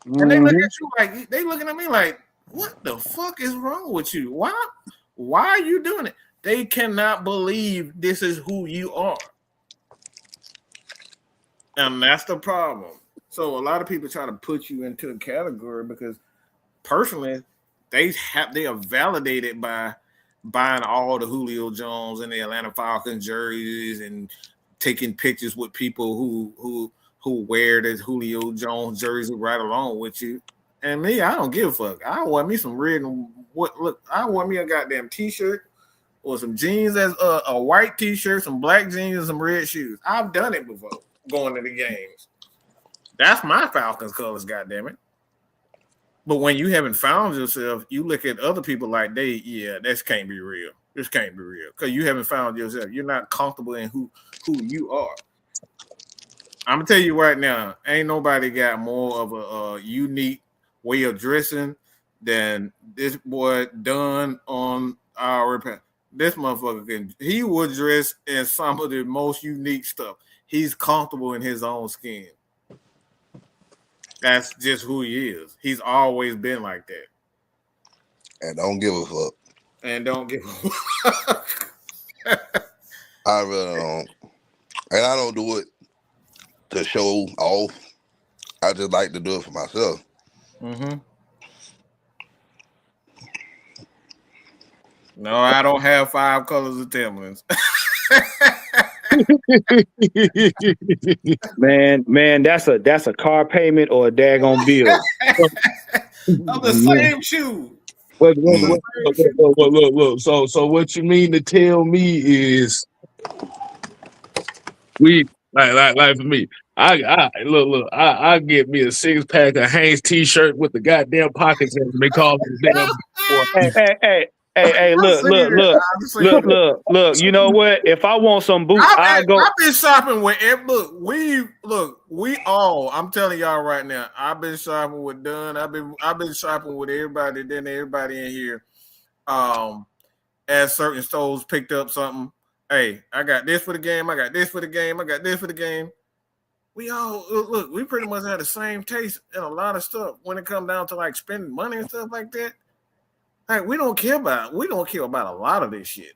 And they look at you like, they looking at me like, what the fuck is wrong with you? Why are you doing it? They cannot believe this is who you are. And that's the problem. So a lot of people try to put you into a category because personally, they are validated by buying all the Julio Jones and the Atlanta Falcons jerseys and taking pictures with people who wear the Julio Jones jersey right along with you. And me, I don't give a fuck. I want me some red and I want me a goddamn t-shirt or some jeans as a white t-shirt, some black jeans, and some red shoes. I've done it before going to the games. That's my Falcons colors, goddammit. But when you haven't found yourself, you look at other people like this can't be real. This can't be real. Because you haven't found yourself. You're not comfortable in who you are. I'm gonna tell you right now, ain't nobody got more of a unique way of dressing than this boy done on our repair. This motherfucker he would dress in some of the most unique stuff. He's comfortable in his own skin. That's just who he is. He's always been like that. And don't give a fuck. I really don't. And I don't do it to show off. I just like to do it for myself. Mm-hmm. No, I don't have 5 colors of Timberlands. man, that's a car payment or a daggone bill. Of the same shoe. Look. So what you mean to tell me is we like for me. I get me a 6-pack of Hanes t-shirt with the goddamn pockets in them. They call it damn. Hey, look. You know what? If I want some boots, I've been shopping with we all. I'm telling y'all right now. I've been shopping with Dunn. I've been shopping with everybody. Then everybody in here, at certain stores picked up something. Hey, I got this for the game. I got this for the game. I got this for the game. We all look. We pretty much have the same taste in a lot of stuff when it comes down to like spending money and stuff like that. Like we don't care about a lot of this shit.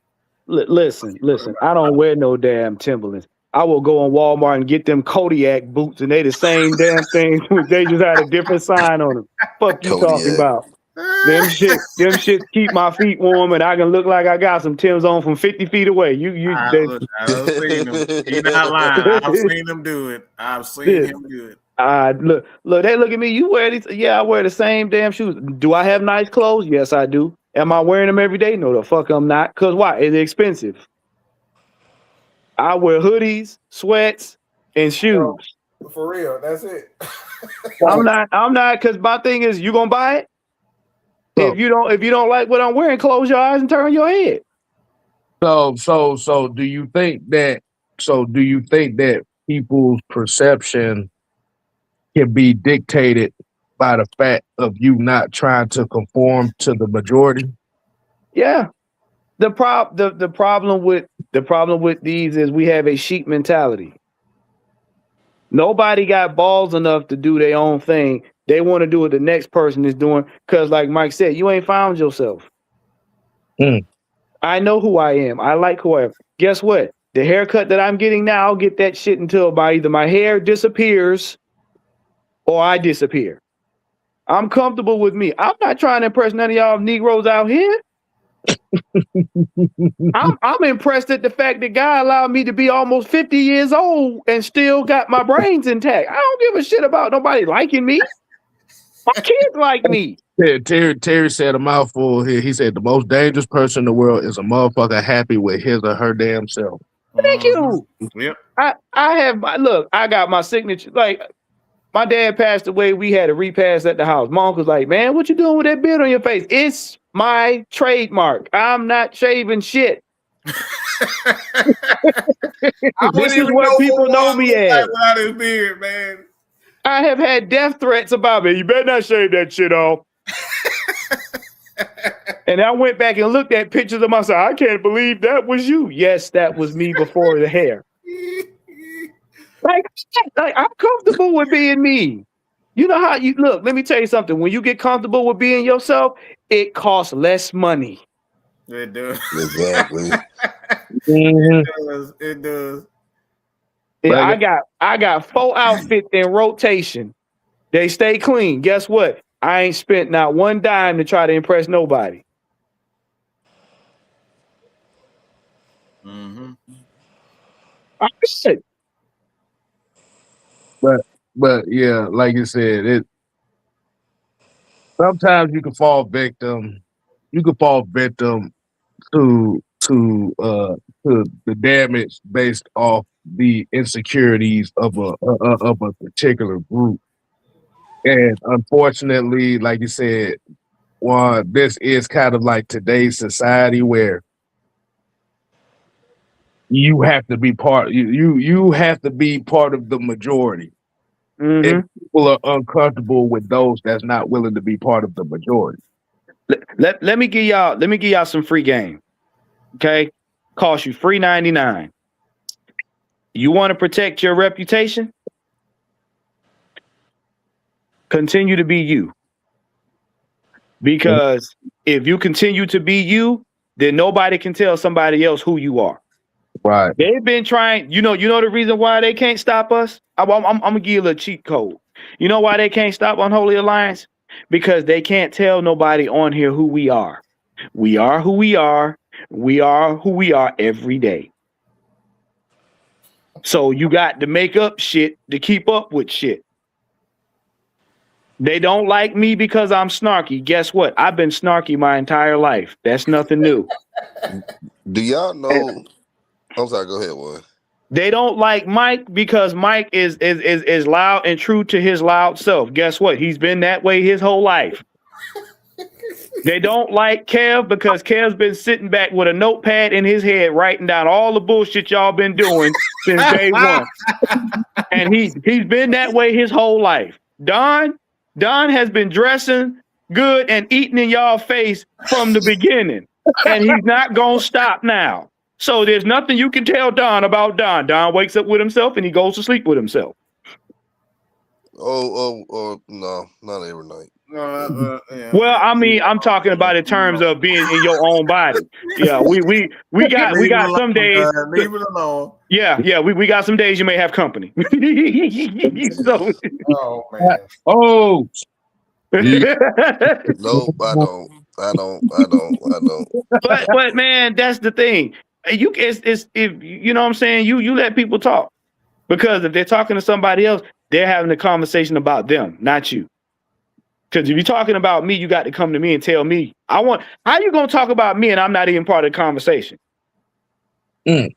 Listen. I don't wear no damn Timberlands. I will go on Walmart and get them Kodiak boots, and they the same damn thing. They just had a different sign on them. Fuck you Kodiak. Talking about? Them shits keep my feet warm, and I can look like I got some Timbs on from 50 feet away. I've seen them. You're not lying. I've seen him do it. Look, they look at me. You wear these? Yeah, I wear the same damn shoes. Do I have nice clothes? Yes, I do. Am I wearing them every day? No, the fuck I'm not. Cause why? It's expensive. I wear hoodies, sweats, and shoes. For real, that's it. I'm not. Cause my thing is, you gonna buy it? If you don't like what I'm wearing, close your eyes and turn your head. So do you think that? So do you think that people's perception can be dictated by the fact of you not trying to conform to the majority? Yeah. The problem with these is we have a sheep mentality. Nobody got balls enough to do their own thing. They want to do what the next person is doing because, like Mike said, you ain't found yourself. I know who I am. I like who I am. Guess what? The haircut that I'm getting now, I'll get that shit until either my hair disappears or I disappear. I'm comfortable with me. I'm not trying to impress none of y'all Negroes out here. I'm impressed at the fact that God allowed me to be almost 50 years old and still got my brains intact. I don't give a shit about nobody liking me. My kids like me. Yeah, Terry said a mouthful here. He said the most dangerous person in the world is a motherfucker happy with his or her damn self. Thank you. Yep. I got my signature. Like, my dad passed away. We had a repass at the house. Mom was like, man, what you doing with that beard on your face? It's my trademark. I'm not shaving shit. This is what people know me as. Without his beard, man. I have had death threats about me. You better not shave that shit off. And I went back and looked at pictures of myself. I can't believe that was you. Yes, that was me before the hair. Like I'm comfortable with being me. You know how you look. Let me tell you something. When you get comfortable with being yourself, it costs less money. It does. Exactly. It does. Yeah, I got 4 outfits in rotation. They stay clean. Guess what? I ain't spent not one dime to try to impress nobody. Mm-hmm. I'm good. But yeah, like you said, it sometimes you can fall victim. You can fall victim to the damage based off the insecurities of a particular group. And unfortunately, like you said, this is kind of like today's society where you have to be you have to be part of the majority. Mm-hmm. And people are uncomfortable with those that's not willing to be part of the majority. Let me give y'all some free game. Okay? Cost you free 99. You want to protect your reputation? Continue to be you. Because if you continue to be you, then nobody can tell somebody else who you are. Right. They've been trying, you know the reason why they can't stop us? I'm gonna give you a little cheat code. You know why they can't stop Unholy Alliance? Because they can't tell nobody on here who we are. We are who we are. We are who we are every day. So you got to make up shit to keep up with shit. They don't like me because I'm snarky. Guess what? I've been snarky my entire life. That's nothing new. Do y'all know? I'm sorry. Go ahead, one. They don't like Mike because Mike is loud and true to his loud self. Guess what? He's been that way his whole life. They don't like Kev because Kev's been sitting back with a notepad in his head writing down all the bullshit y'all been doing since day one. And he's been that way his whole life. Don has been dressing good and eating in y'all face from the beginning. And he's not gonna stop now. So there's nothing you can tell Don about Don. Don wakes up with himself and he goes to sleep with himself. Oh, no, not every night. Yeah. Well, I mean, I'm talking about in terms of being in your own body. Yeah, we got some days. Leave it alone. Yeah, we got some days you may have company. So, Oh man. Oh, Nope, I don't. but man, that's the thing. It's if you know what I'm saying, you let people talk. Because if they're talking to somebody else, they're having a conversation about them, not you. Because if you're talking about me, you got to come to me and tell me. How you gonna talk about me and I'm not even part of the conversation? Yeah.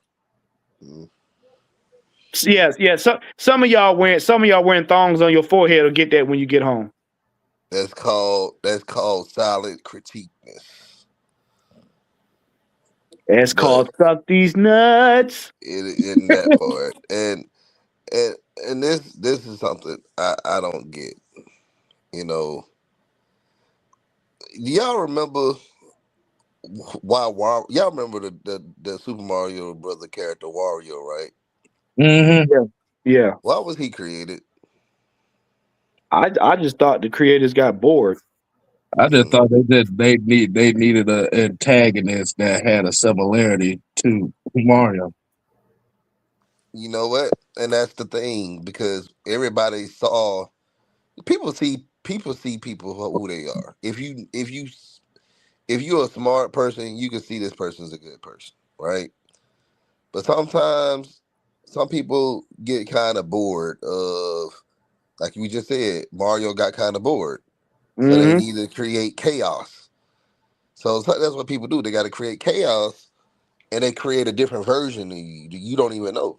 Some of y'all wearing thongs on your forehead will get that when you get home. That's called silent critiqueness. It's called Suck These Nuts. In that part. And this is something I don't get. You know, do y'all remember why y'all remember the Super Mario brother character Wario, right? Mm-hmm. Yeah. Why was he created? I just thought the creators got bored. I just thought they needed an antagonist that had a similarity to Mario. You know what? And that's the thing, because everybody saw people see people for who they are. If you're a smart person, you can see this person's a good person, right? But sometimes some people get kind of bored of, like we just said, Mario got kind of bored. So they need to create chaos. So that's what people do. They got to create chaos, and they create a different version of you don't even know.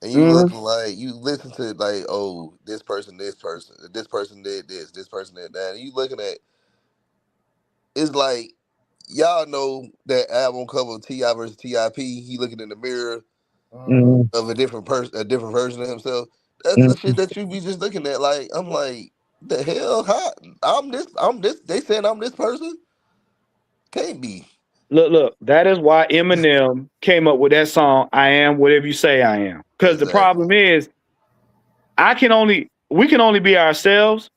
And you look like, you listen to like, oh, this person did this, this person did that. And you looking at, it's like, y'all know that album cover of T.I. versus T.I.P. He looking in the mirror of a different person, a different version of himself. That's the shit that you be just looking at. Like, I'm like, the hell? How? I'm this. They saying I'm this person? Can't be. Look. That is why Eminem came up with that song, I Am Whatever You Say I Am. Because the problem is, we can only be ourselves.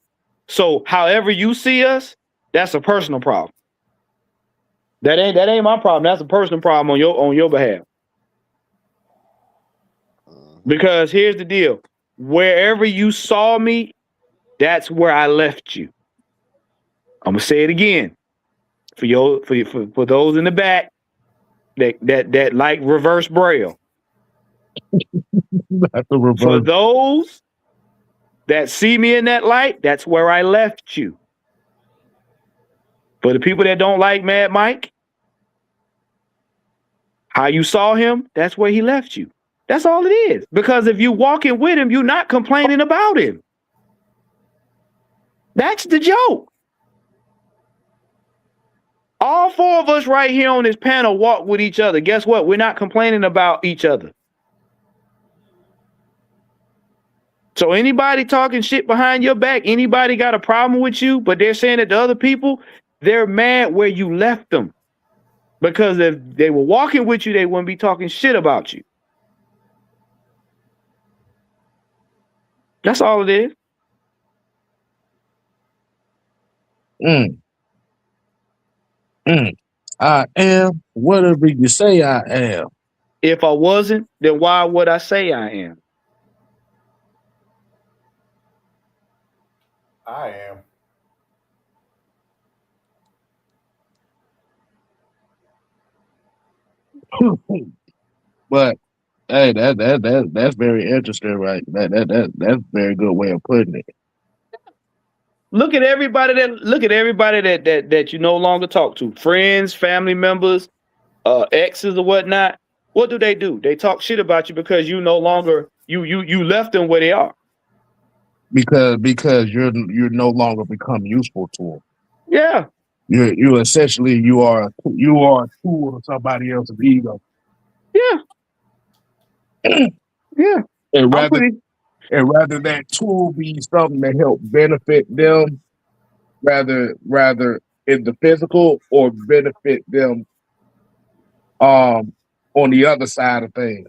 So however you see us, that's a personal problem. That ain't my problem. That's a personal problem on your behalf. Because here's the deal. Wherever you saw me, that's where I left you. I'm gonna say it again. For those in the back that like reverse braille. For those that see me in that light, that's where I left you. For the people that don't like Mad Mike, how you saw him, that's where he left you. That's all it is. Because if you walking with him, you're not complaining about him. That's the joke. All four of us right here on this panel walk with each other. Guess what? We're not complaining about each other. So anybody talking shit behind your back, anybody got a problem with you, but they're saying it to other people, they're mad where you left them. Because if they were walking with you, they wouldn't be talking shit about you. That's all it is. I am whatever you say I am. If I wasn't, then why would I say I am? I am. But hey, that's very interesting, right? That's a very good way of putting it. Look at everybody that you no longer talk to. Friends, family members, exes or whatnot. What do? They talk shit about you because you no longer you left them where they are. Because you're no longer become useful to them. Yeah. You essentially you are a tool of somebody else's ego. Yeah. Yeah. And rather that tool be something that help benefit them, rather in the physical or benefit them on the other side of things.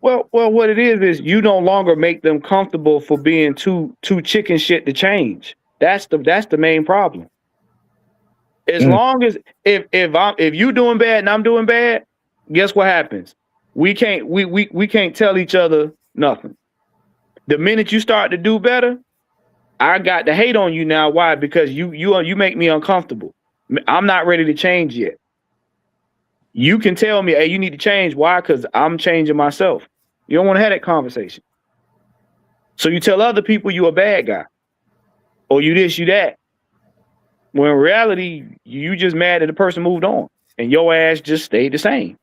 Well, what it is you no longer make them comfortable for being too chicken shit to change. That's the main problem. As long as if you doing bad and I'm doing bad, guess what happens? We can't tell each other nothing. The minute you start to do better, I got to hate on you now. Why? Because you make me uncomfortable. I'm not ready to change yet. You can tell me, hey, you need to change. Why? Because I'm changing myself. You don't want to have that conversation. So you tell other people you a bad guy. Or you this, you that. When in reality, you just mad that the person moved on. And your ass just stayed the same.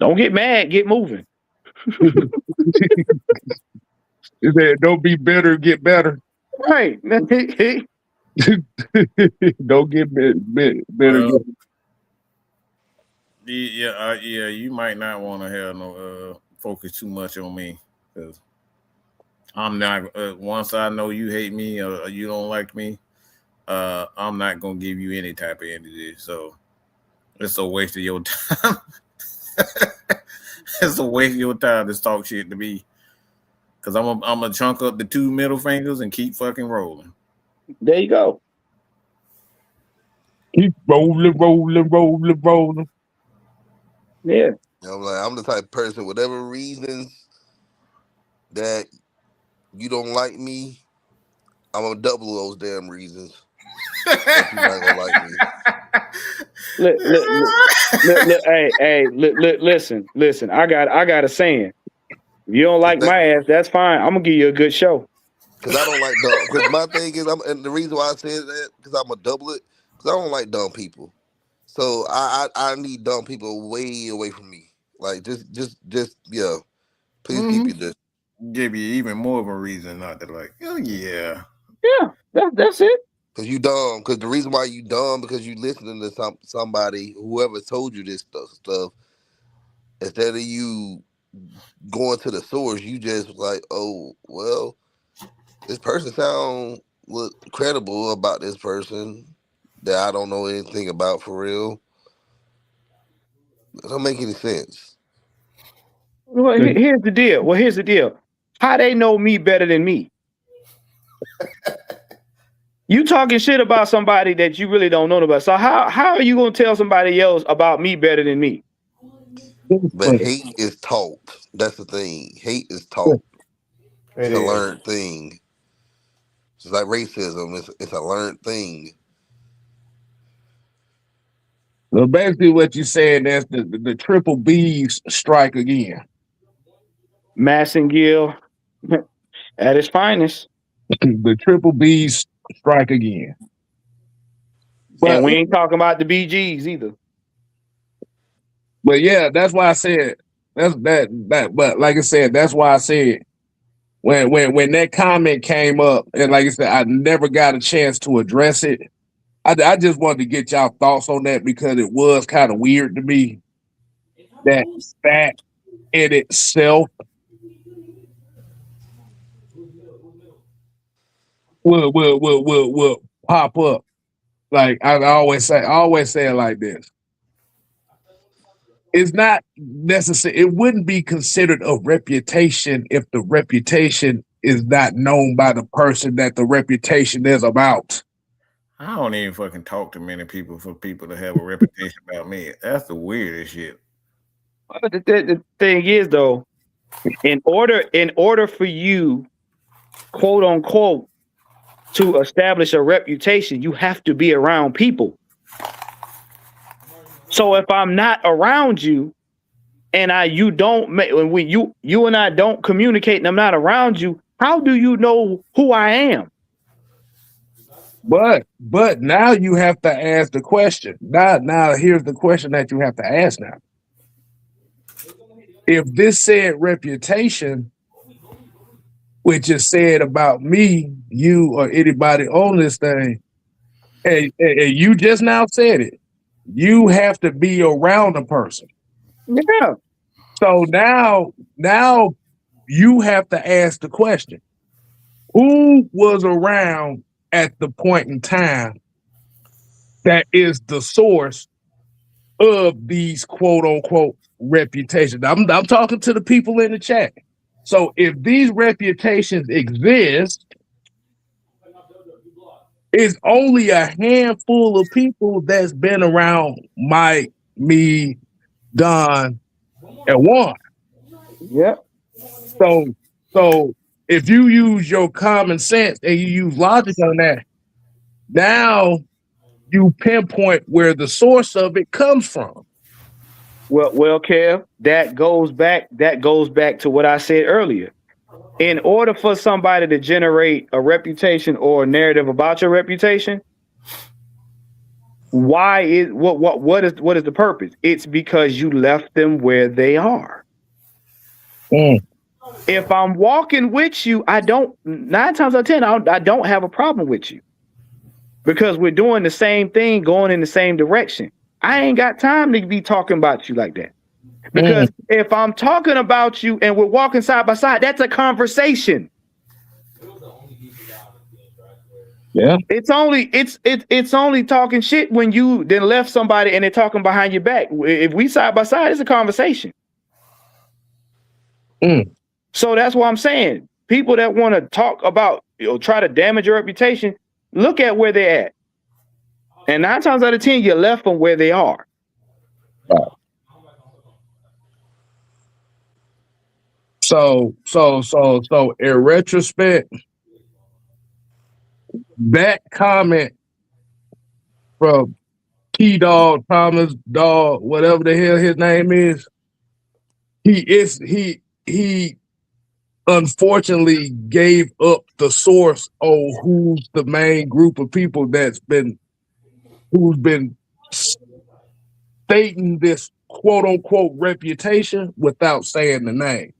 Don't get mad, get moving. Don't be bitter, get better. Right. Don't get better. Yeah, you might not want to have no focus too much on me because I'm not. Once I know you hate me or you don't like me, I'm not gonna give you any type of energy. So it's a waste of your time. It's a waste of your time to talk shit to me. Cause I'm gonna chunk up the 2 middle fingers and keep fucking rolling. There you go. Keep rolling. Yeah. I'm the type of person, whatever reasons that you don't like me, I'm gonna double those damn reasons. That you're not gonna like me. Listen. I got a saying. If you don't like my ass, that's fine. I'm gonna give you a good show. Because I don't like dumb. Because my thing is, and the reason why I said that, because I'm gonna double it. Because I don't like dumb people. So I need dumb people way away from me. Like just yeah. Please keep your distance. Give you even more of a reason not to like. Oh yeah. Yeah, that's it. Because you dumb. Because the reason why you dumb because you listening to somebody, whoever told you this stuff. Instead of you going to the source, you just like, oh well, this person sound credible about this person that I don't know anything about for real. It don't make any sense. Well, here's the deal. How they know me better than me? You talking shit about somebody that you really don't know about. So how are you gonna tell somebody else about me better than me? But hate is taught. That's the thing. Hate is taught. It's a learned thing. It's like racism. It's a learned thing. Well, basically what you're saying is the triple B's strike again. Massengill at its finest. The triple B's strike again. But, and we ain't talking about the BGs either. But yeah, that's why I said that. But like I said, that's why I said when that comment came up, and like I said, I never got a chance to address it. I just wanted to get y'all thoughts on that because it was kind of weird to me that in itself will pop up. Like I always say it like this. It's not necessary. It wouldn't be considered a reputation if the reputation is not known by the person that the reputation is about. I don't even fucking talk to many people for people to have a reputation about me. That's the weirdest shit. The thing is, though, in order for you, quote unquote, to establish a reputation, you have to be around people. So if I'm not around you, and you and I don't communicate, and I'm not around you, how do you know who I am? But now you have to ask the question. Now here's the question that you have to ask now. If this said reputation, which is said about me, you, or anybody on this thing, and you just now said it, you have to be around a person. Yeah. So now you have to ask the question: who was around at the point in time that is the source of these quote unquote reputations? I'm talking to the people in the chat. So if these reputations exist, it's only a handful of people that's been around Mike, me, Don, and Juan. Yep. So if you use your common sense and you use logic on that, now you pinpoint where the source of it comes from. Well, Kev, that goes back to what I said earlier. In order for somebody to generate a reputation or a narrative about your reputation, what is the purpose? It's because you left them where they are. If I'm walking with you, 9 times out of 10, I don't have a problem with you. because we're doing the same thing, going in the same direction. I ain't got time to be talking about you like that. Because if I'm talking about you and we're walking side by side, that's a conversation. Yeah. It's only talking shit when you then left somebody and they're talking behind your back. If we side by side, it's a conversation. So that's what I'm saying. People that want to talk about, try to damage your reputation, look at where they're at. And 9 times out of 10, you left them where they are. So in retrospect, that comment from T-Dog, Thomas Dog, whatever the hell his name is, he unfortunately gave up the source on who's the main group of people who's been stating this quote unquote reputation without saying the name.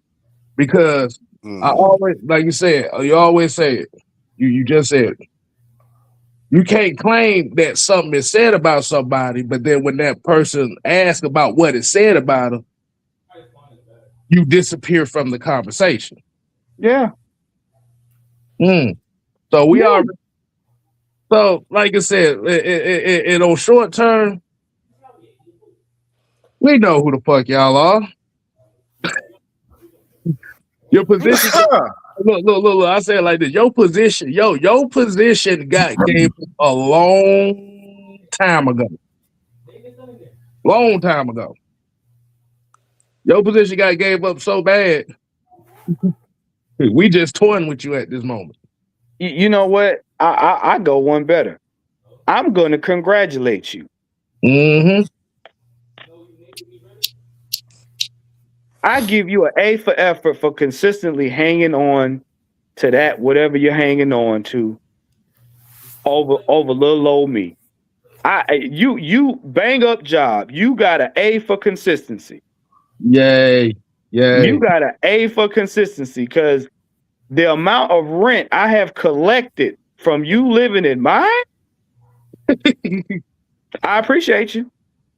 Because I always, like you said, you always say it. You just said it. You can't claim that something is said about somebody, but then when that person asks about what is said about them, you disappear from the conversation. Yeah. So we are. So, like I said, in on short term, we know who the fuck y'all are. Your position. Look. I say it like this. Your position got gave a long time ago. Long time ago. Your position got gave up so bad. We just toying with you at this moment. You know what? I go one better. I'm going to congratulate you. I give you an A for effort for consistently hanging on to that, whatever you're hanging on to, over little old me. You bang up job. You got an A for consistency. Yay. You got an A for consistency, because the amount of rent I have collected from you living in mine, I appreciate you.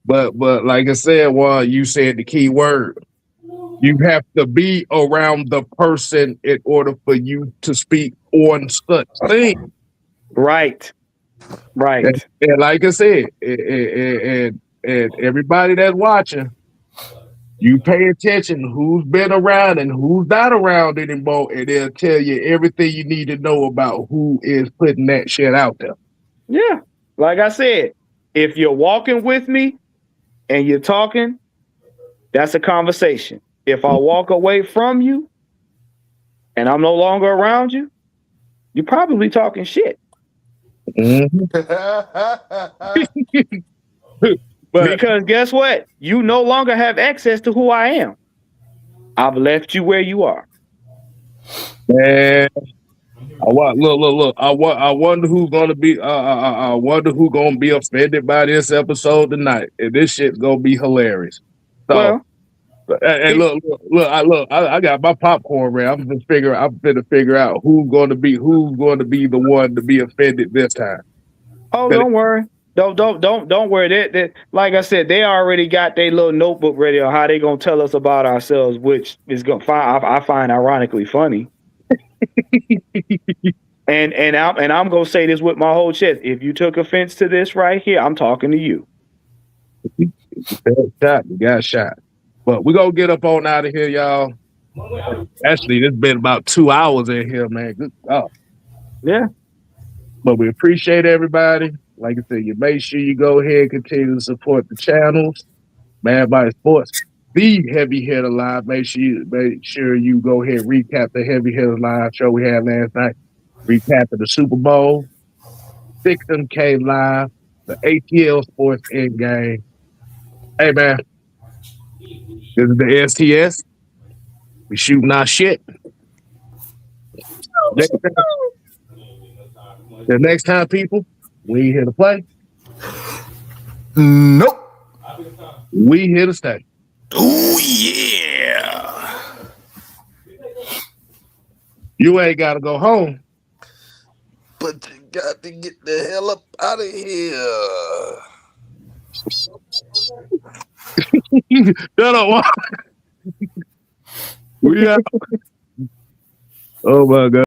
But like I said, you said the key word. You have to be around the person in order for you to speak on such things. Right. And like I said, and everybody that's watching, you pay attention who's been around and who's not around anymore, and they'll tell you everything you need to know about who is putting that shit out there. Yeah. Like I said, if you're walking with me and you're talking, that's a conversation. If I walk away from you and I'm no longer around you, you're probably talking shit. Because guess what? You no longer have access to who I am. I've left you where you are. Man, look. I wonder who's gonna be. I wonder who's gonna be offended by this episode tonight. And this shit's gonna be hilarious. So, look. I got my popcorn ready. I'm gonna figure out who's gonna be the one to be offended this time. Oh, don't worry. Don't worry. That like I said, they already got their little notebook ready on how they gonna tell us about ourselves, which is I find ironically funny. and I'm gonna say this with my whole chest. If you took offense to this right here, I'm talking to you. You got shot. But we're gonna get up on out of here, y'all. Actually, it's been about 2 hours in here, man. Good God. Yeah. But we appreciate everybody. Like I said, you make sure you go ahead and continue to support the channels. Mad Body Sports, the Heavy Hitter Live. Make sure you go ahead and recap the Heavy Hitter Live show we had last night. Recap of the Super Bowl, 6MK Live, the ATL Sports End Game. Hey man, this is the STS. We shooting our shit. The next time, people, we ain't here to play. Nope. We here to stay. Oh yeah. You ain't gotta go home. But got to get the hell up out of here. Shut up. We out. Oh my God.